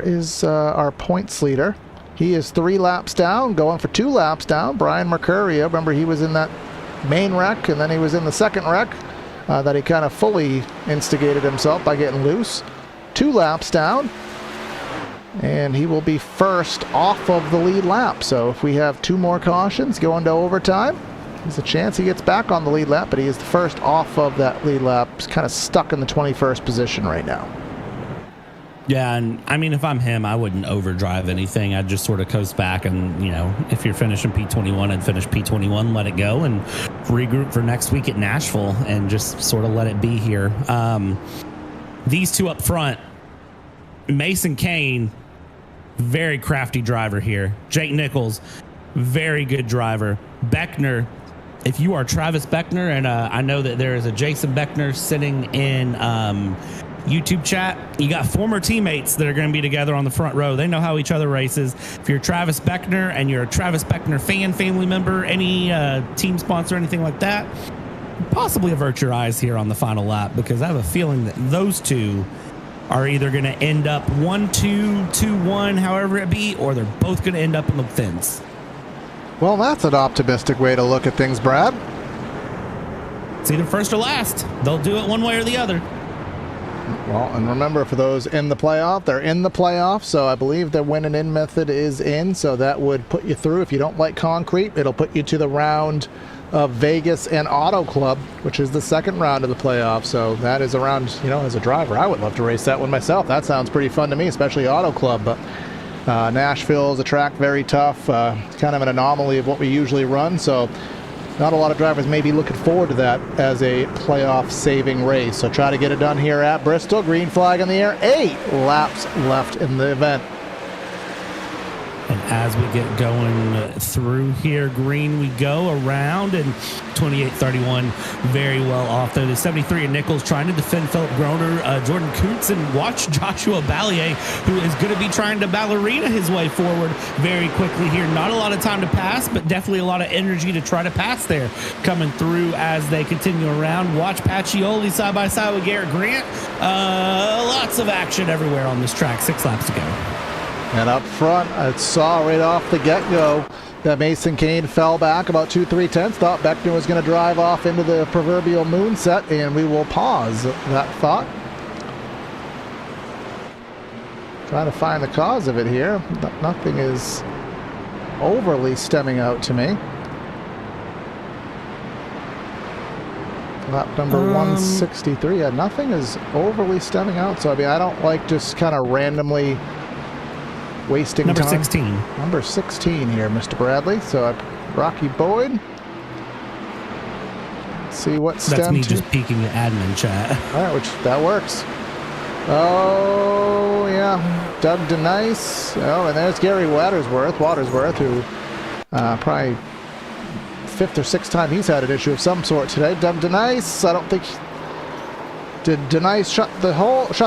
A: is our points leader? He is 3 laps down, going for 2 laps down. Brian Mercurio, remember he was in that main wreck, and then he was in the second wreck that he kind of fully instigated himself by getting loose. 2 laps down, and he will be first off of the lead lap. So if we have 2 more cautions going to overtime, there's a chance he gets back on the lead lap, but he is the first off of that lead lap. He's kind of stuck in the 21st position right now.
B: Yeah, and I mean, if I'm him, I wouldn't overdrive anything. I'd just sort of coast back, and, you know, if you're finishing P21, I'd finish P21, let it go, and regroup for next week at Nashville and just sort of let it be here. These two up front, Mason Kane, very crafty driver here. Jake Nichols, very good driver. Beckner, if you are Travis Beckner, and I know that there is a Jason Beckner sitting in YouTube chat, you got former teammates that are going to be together on the front row. They know how each other races. If you're Travis Beckner and you're a Travis Beckner fan, family member, any team sponsor, anything like that, possibly avert your eyes here on the final lap, because I have a feeling that those two are either going to end up 1-2, 2-1, however it be, or they're both going to end up in the fence.
A: Well, that's an optimistic way to look at things, Brad.
B: It's either first or last. They'll do it one way or the other.
A: Well, and remember, for those in the playoff, they're in the playoff, so I believe the win and in method is in, so that would put you through. If you don't like concrete, it'll put you to the round of Vegas and Auto Club, which is the second round of the playoff. So that is around, as a driver, I would love to race that one myself. That sounds pretty fun to me, especially Auto Club. But Nashville is a track very tough, kind of an anomaly of what we usually run. So not a lot of drivers may be looking forward to that as a playoff saving race. So try to get it done here at Bristol. Green flag in the air. 8 laps left in the event.
B: And as we get going through here, green we go around, and 28-31 very well off there. The 73 of Nichols trying to defend Philip Groner, Jordan Kuntz, and watch Joshua Ballier, who is going to be trying to ballerina his way forward very quickly here. Not a lot of time to pass, but definitely a lot of energy to try to pass there coming through as they continue around. Watch Pacioli side by side with Garrett Grant. Lots of action everywhere on this track. 6 laps to go.
A: And up front, I saw right off the get-go that Mason Kane fell back about 2-3 tenths. Thought Beckner was going to drive off into the proverbial moonset, and we will pause that thought. Trying to find the cause of it here. Nothing is overly stemming out to me. Lap number 163. Yeah, nothing is overly stemming out. So, I don't like just kind of randomly wasting
B: number
A: time.
B: 16.
A: Number 16 here, Mr. Bradley. So Rocky Boyd. Let's see what stem.
B: That's me just peeking the admin chat.
A: All right, that works. Oh yeah, Doug DeNice. Oh, and there's Gary Watersworth, who probably 5th or 6th time he's had an issue of some sort today. Doug DeNice. I don't think. Did DeNice shut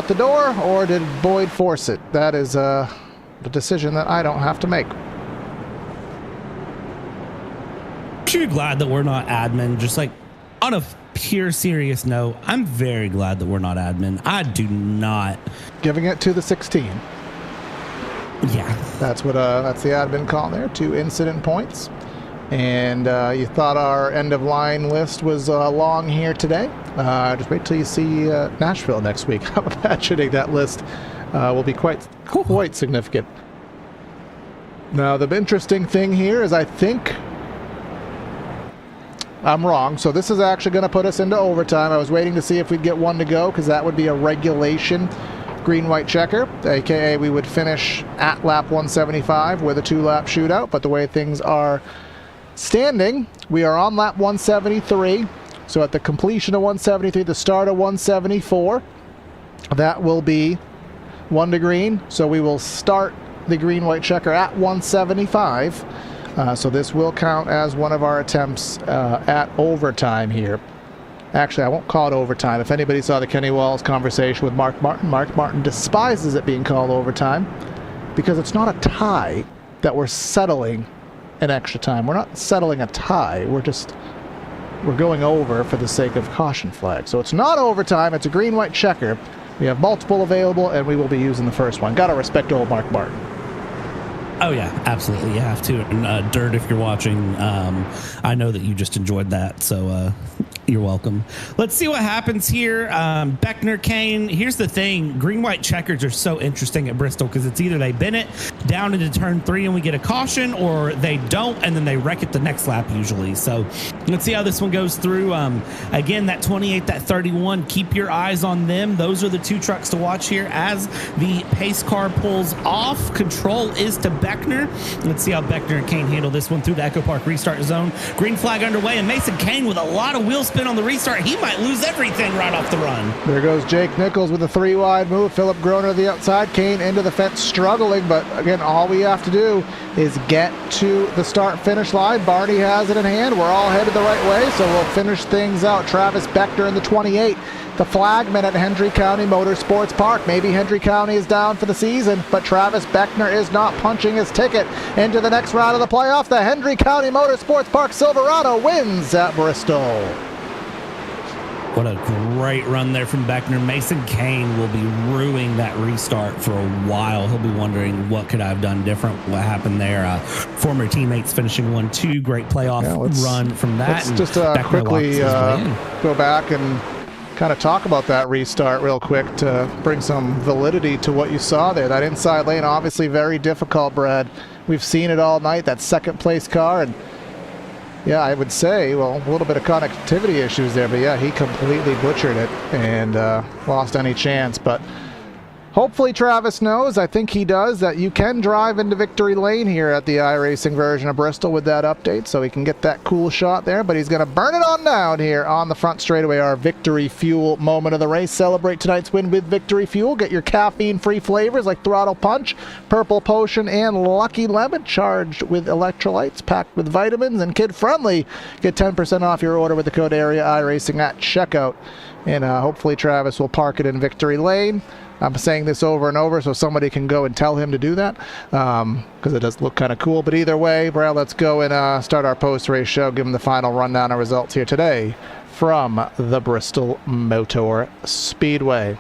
A: the door, or did Boyd force it? That is the decision that I don't have to make.
B: I'm sure glad that we're not admin. Just like on a pure serious note, I'm very glad that we're not admin. I do not.
A: Giving it to the 16.
B: Yeah.
A: That's the admin call there. 2 incident points. And you thought our end of line list was long here today. Just wait till you see Nashville next week. I'm imagining that list will be quite significant. Now, the interesting thing here is I think I'm wrong. So this is actually going to put us into overtime. I was waiting to see if we'd get one to go, because that would be a regulation green-white checker, aka we would finish at lap 175 with a 2-lap shootout. But the way things are standing, we are on lap 173. So at the completion of 173, the start of 174, that will be 1 to green. So we will start the green-white checker at 175. So this will count as one of our attempts at overtime here. Actually, I won't call it overtime. If anybody saw the Kenny Walls conversation with Mark Martin despises it being called overtime, because it's not a tie that we're settling an extra time. We're not settling a tie. We're going over for the sake of caution flag. So it's not overtime. It's a green-white checker. We have multiple available, and we will be using the first one. Got to respect old Mark Martin.
B: Oh, yeah, absolutely. You have to. And Dirt, if you're watching, I know that you just enjoyed that, so you're welcome. Let's see what happens here. Beckner, Kane. Here's the thing. Green-white checkers are so interesting at Bristol, because it's either they bin it down into turn 3 and we get a caution, or they don't, and then they wreck it the next lap usually. So let's see how this one goes through. Again, that 28, that 31, keep your eyes on them. Those are the 2 trucks to watch here as the pace car pulls off. Control is to Beckner. Let's see how Beckner and Kane handle this one through the Echo Park restart zone. Green flag underway, and Mason Kane with a lot of wheel spin on the restart. He might lose everything right off the run.
A: There goes Jake Nichols with a 3-wide move. Philip Groner to the outside. Kane into the fence, struggling, but again, all we have to do is get to the start-finish line. Barney has it in hand. We're all headed the right way, so we'll finish things out. Travis Beckner in the 28. The flagman at Hendry County Motorsports Park. Maybe Hendry County is down for the season, but Travis Beckner is not punching his ticket into the next round of the playoff. The Hendry County Motorsports Park Silverado wins at Bristol.
B: What a great run there from Beckner. Mason Kane will be ruining that restart for a while. He'll be wondering, what could I have done different? What happened there? Former teammates finishing 1-2. Great playoff run from that.
A: Let's just quickly go back and kind of talk about that restart real quick to bring some validity to what you saw there. That inside lane, obviously very difficult, Brad. We've seen it all night, that second place car, and yeah, I would say, well, a little bit of connectivity issues there, but yeah, he completely butchered it and lost any chance. But hopefully Travis knows, I think he does, that you can drive into victory lane here at the iRacing version of Bristol with that update, so he can get that cool shot there. But he's going to burn it on down here on the front straightaway, our Victory Fuel moment of the race. Celebrate tonight's win with Victory Fuel. Get your caffeine-free flavors like Throttle Punch, Purple Potion, and Lucky Lemon, charged with electrolytes, packed with vitamins, and kid-friendly. Get 10% off your order with the code AREA iRacing at checkout. And hopefully Travis will park it in victory lane. I'm saying this over and over so somebody can go and tell him to do that, because it does look kind of cool. But either way, Brad, let's go and start our post-race show. Give him the final rundown of results here today from the Bristol Motor Speedway.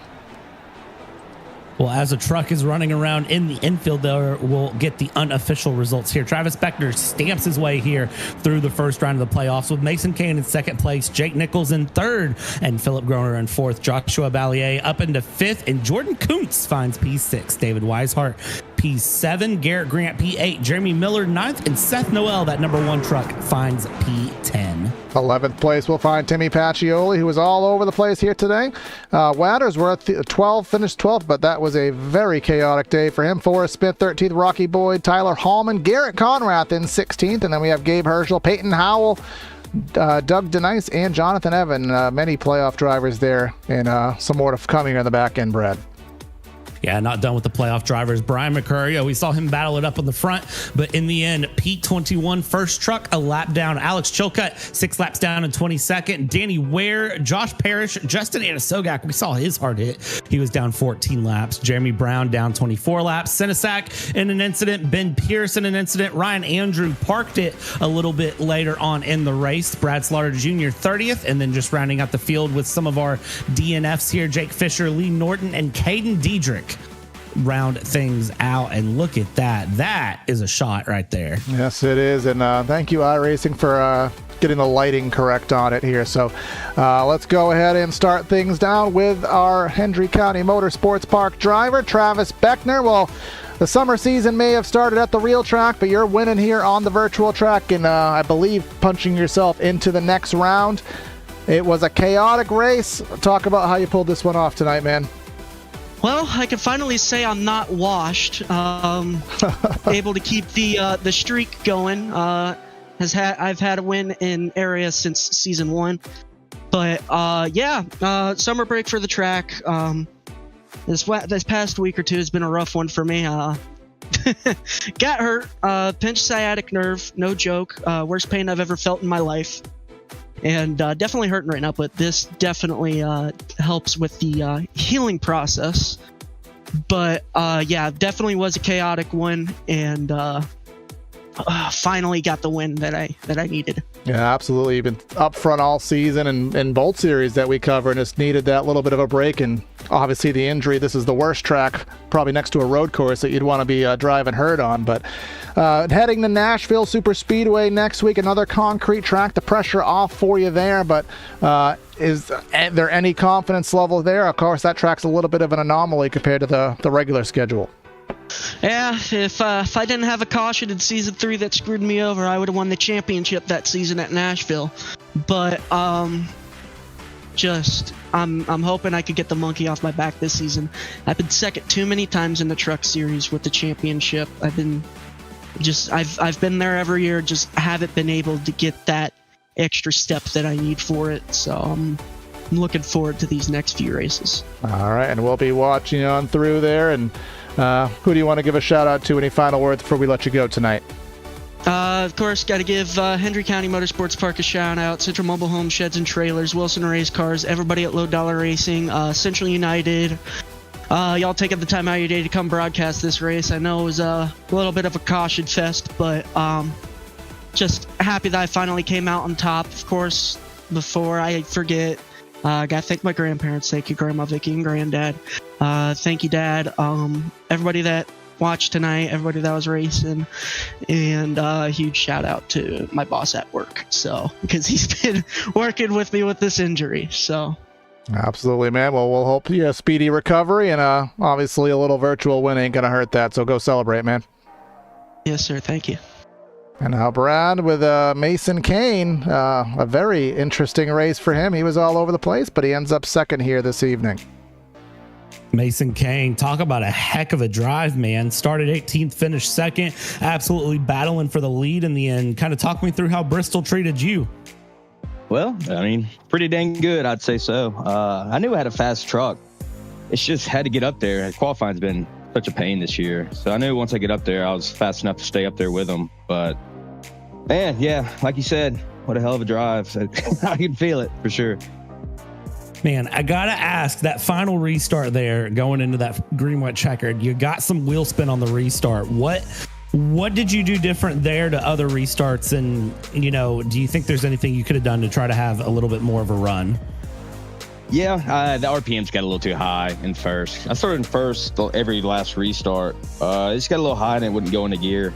B: Well, as a truck is running around in the infield there, we'll get the unofficial results here. Travis Beckner stamps his way here through the first round of the playoffs with Mason Kane in second place, Jake Nichols in third, and Philip Groner in fourth. Joshua Ballier up into fifth, and Jordan Kuntz finds P6. David Weishart P7, Garrett Grant P8, Jeremy Miller ninth, and Seth Noel, that number one truck, finds P10.
A: 11th place will find Timmy Pacioli, who was all over the place here today. Waddersworth 12, finished 12th, but that was a very chaotic day for him. Forrest Smith 13th, Rocky Boyd, Tyler Hallman, Garrett Conrath in 16th, and then we have Gabe Herschel, Peyton Howell, Doug Denice, and Jonathan Evan. Many playoff drivers there, and some more to come here in the back end, Brad.
B: Yeah, not done with the playoff drivers. Brian McCurry, we saw him battle it up on the front, but in the end, P21 first truck, a lap down. Alex Chilcutt, 6 laps down in 22nd. Danny Ware, Josh Parrish, Justin Anasogak, we saw his hard hit. He was down 14 laps. Jeremy Brown down 24 laps. Sinisak in an incident. Ben Pierce in an incident. Ryan Andrew parked it a little bit later on in the race. Brad Slaughter Jr. 30th, and then just rounding out the field with some of our DNFs here, Jake Fisher, Lee Norton, and Caden Diedrich round things out. And look at that. That is a shot right there.
A: Yes, it is. And thank you, iRacing, for getting the lighting correct on it here. So let's go ahead and start things down with our Hendry County Motorsports Park driver, Travis Beckner. Well, the summer season may have started at the real track, but you're winning here on the virtual track and I believe punching yourself into the next round. It was a chaotic race. Talk about how you pulled this one off tonight, man.
C: Well, I can finally say I'm not washed. Able to keep the streak going. I've had a win in area since season 1, but summer break for the track. This past week or two has been a rough one for me. Got hurt, pinched sciatic nerve, no joke. Worst pain I've ever felt in my life. And definitely hurting right now, but this definitely helps with the healing process. But definitely was a chaotic one, and finally got the win that I needed.
A: Yeah, absolutely. You've been up front all season and both series that we cover, and just needed that little bit of a break. And obviously the injury, this is the worst track, probably next to a road course, that you'd want to be driving hurt on. But heading to Nashville Super Speedway next week, another concrete track, the pressure off for you there. But is there any confidence level there? Of course, that track's a little bit of an anomaly compared to the regular schedule.
C: Yeah, if I didn't have a caution in season 3 that screwed me over, I would have won the championship that season at Nashville. But I'm hoping I could get the monkey off my back this season. I've been second too many times in the truck series with the championship. I've been there every year, just haven't been able to get that extra step that I need for it. So I'm looking forward to these next few races. All
A: right, and we'll be watching on through there. And who do you want to give a shout out to? Any final words before we let you go tonight?
C: Of course, got to give Hendry County Motorsports Park a shout out. Central Mobile Home Sheds and Trailers, Wilson Race Cars, everybody at Low Dollar Racing, Central United. Y'all taking the time out of your day to come broadcast this race. I know it was a little bit of a caution fest, but just happy that I finally came out on top. Of course, before I forget, I gotta thank my grandparents. Thank you, Grandma Vicky and Granddad. Thank you, Dad. Everybody that watched tonight, everybody that was racing, and a huge shout out to my boss at work. So, because he's been working with me with this injury. So.
A: Absolutely, man. Well, we'll hope you a speedy recovery, and obviously a little virtual win ain't gonna hurt that. So go celebrate, man.
C: Yes, sir. Thank you.
A: And now Brad with Mason Kane, a very interesting race for him. He was all over the place, but he ends up second here this evening.
B: Mason Kane, talk about a heck of a drive, man. Started 18th, finished second, absolutely battling for the lead in the end. Kind of talk me through how Bristol treated you.
D: Well, I mean, pretty dang good, I'd say so. I knew I had a fast truck. It's just had to get up there. Qualifying's been such a pain this year. So I knew once I get up there, I was fast enough to stay up there with them. But, man, yeah, like you said, what a hell of a drive. I can feel it for sure.
B: Man, I got to ask, that final restart there, going into that green-white checkered, you got some wheel spin on the restart. What did you do different there to other restarts? And, you know, do you think there's anything you could have done to try to have a little bit more of a run?
D: Yeah, the RPMs got a little too high in first. I started in first every last restart. It just got a little high and it wouldn't go into gear.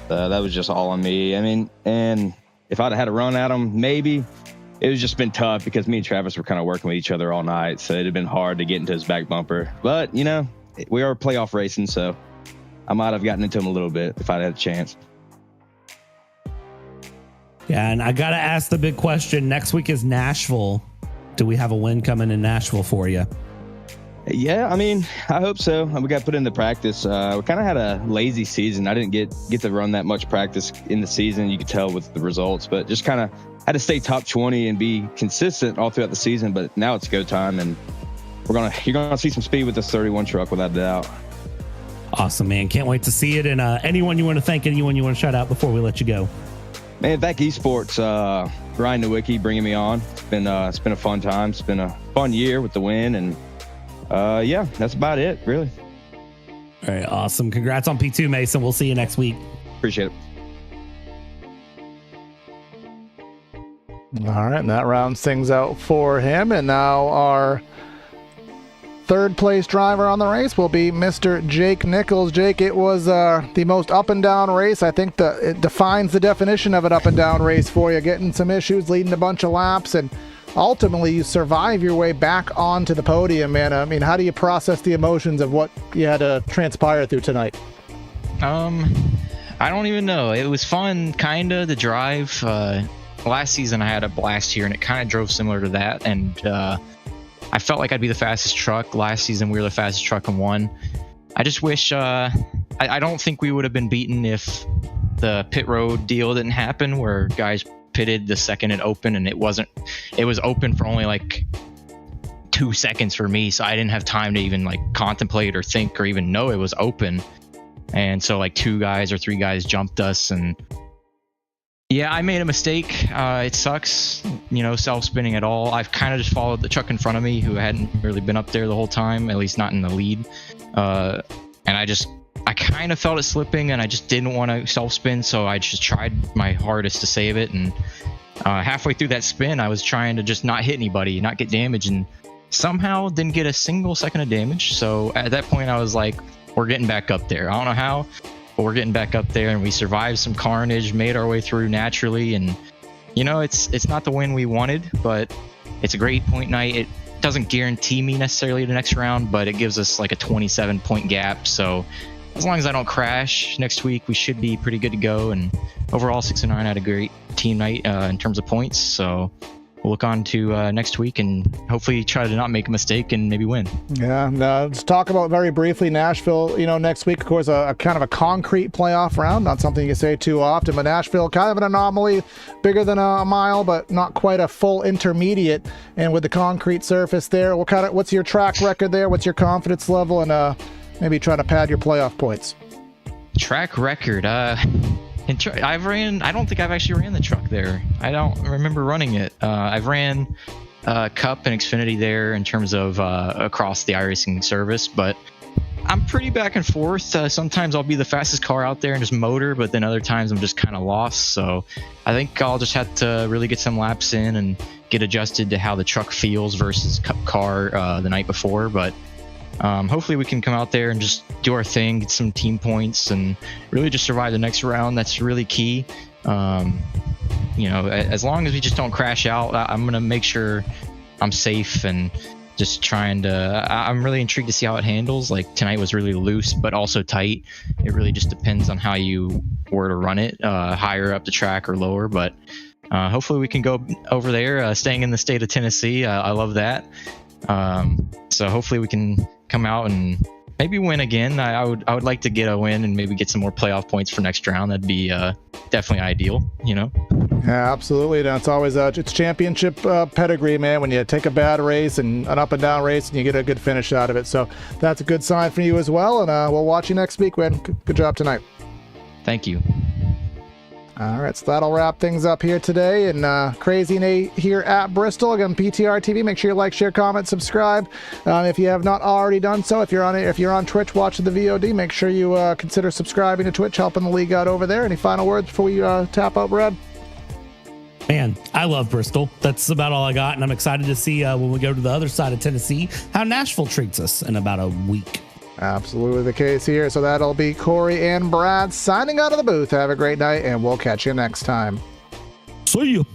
D: That was just all on me. I mean, and if I'd had a run at them, maybe. It was just been tough because me and Travis were kind of working with each other all night. So it'd have been hard to get into his back bumper. But, you know, we are playoff racing, so I might have gotten into him a little bit if I'd had a chance.
B: Yeah, and I got to ask the big question. Next week is Nashville. Do we have a win coming in Nashville for you?
D: Yeah, I mean, I hope so. We got put into practice. We kind of had a lazy season. I didn't get to run that much practice in the season. You could tell with the results, but just kind of had to stay top 20 and be consistent all throughout the season. But now it's go time, and you're gonna see some speed with this 31 truck without a doubt.
B: Awesome, man. Can't wait to see it. And anyone you want to thank, anyone you want to shout out before we let you go?
D: Man, back Esports, Ryan Nowicki bringing me on. It's been a fun time. It's been a fun year with the win, and yeah, that's about it, really.
B: All right, awesome. Congrats on P2, Mason. We'll see you next week.
D: Appreciate it.
A: All right, and that rounds things out for him. And now our third place driver on the race will be Mr. Jake Nichols. Jake, it was the most up and down race. I think it defines the definition of an up and down race for you, getting some issues, leading a bunch of laps, and ultimately you survive your way back onto the podium, man. I mean, how do you process the emotions of what you had to transpire through tonight?
E: I don't even know. It was fun, kinda, to drive. Last season I had a blast here, and it kind of drove similar to that, and I felt like I'd be the fastest truck. Last season we were the fastest truck and won. I just wish I don't think we would have been beaten if the pit road deal didn't happen, where guys pitted the second it opened, and it was open for only like 2 seconds for me, so I didn't have time to even like contemplate or think or even know it was open. And so like 2 guys or 3 guys jumped us, and yeah, I made a mistake. It sucks, self-spinning at all. I've kind of just followed the truck in front of me who hadn't really been up there the whole time, at least not in the lead. And I kind of felt it slipping, and I just didn't want to self-spin, so I just tried my hardest to save it. And halfway through that spin, I was trying to just not hit anybody, not get damage, and somehow didn't get a single second of damage. So at that point, I was like, we're getting back up there. I don't know how, but we're getting back up there, and we survived some carnage, made our way through naturally. And it's not the win we wanted, but it's a great point night. It doesn't guarantee me necessarily the next round, but it gives us like a 27 point gap. So as long as I don't crash next week, we should be pretty good to go. And overall, 6-9 had a great team night in terms of points. So we'll look on to next week and hopefully try to not make a mistake and maybe win.
A: Yeah, let's talk about very briefly Nashville. Next week, of course, a kind of a concrete playoff round, not something you say too often, but Nashville, kind of an anomaly, bigger than a mile, but not quite a full intermediate. And with the concrete surface there, what's your track record there? What's your confidence level? And maybe try to pad your playoff points.
E: Track record, I don't think I've actually ran the truck there. I don't remember running it. I've ran Cup and Xfinity there in terms of across the iRacing service, but I'm pretty back and forth. Sometimes I'll be the fastest car out there and just motor, but then other times I'm just kind of lost. So I think I'll just have to really get some laps in and get adjusted to how the truck feels versus car the night before. But hopefully we can come out there and just do our thing, get some team points, and really just survive the next round. That's really key. As long as we just don't crash out, I'm going to make sure I'm safe and just trying to. I'm really intrigued to see how it handles. Like tonight was really loose, but also tight. It really just depends on how you were to run it, higher up the track or lower. But hopefully we can go over there, staying in the state of Tennessee. I love that. So hopefully we can come out and maybe win again. I would like to get a win and maybe get some more playoff points for next round. That'd be definitely ideal,
A: Yeah, absolutely. And it's always it's championship pedigree, man, when you take a bad race and an up and down race and you get a good finish out of it. So that's a good sign for you as well. And we'll watch you next week, man. Good job tonight.
E: Thank you.
A: All right, so that'll wrap things up here today. And Crazy Nate here at Bristol. Again, PTR TV. Make sure you like, share, comment, subscribe. If you have not already done so, if you're on Twitch watching the VOD, make sure you consider subscribing to Twitch, helping the league out over there. Any final words before we tap out, Brad?
B: Man, I love Bristol. That's about all I got, and I'm excited to see when we go to the other side of Tennessee how Nashville treats us in about a week.
A: Absolutely the case here. So that'll be Corey and Brad signing out of the booth. Have a great night, and we'll catch you next time.
B: See you.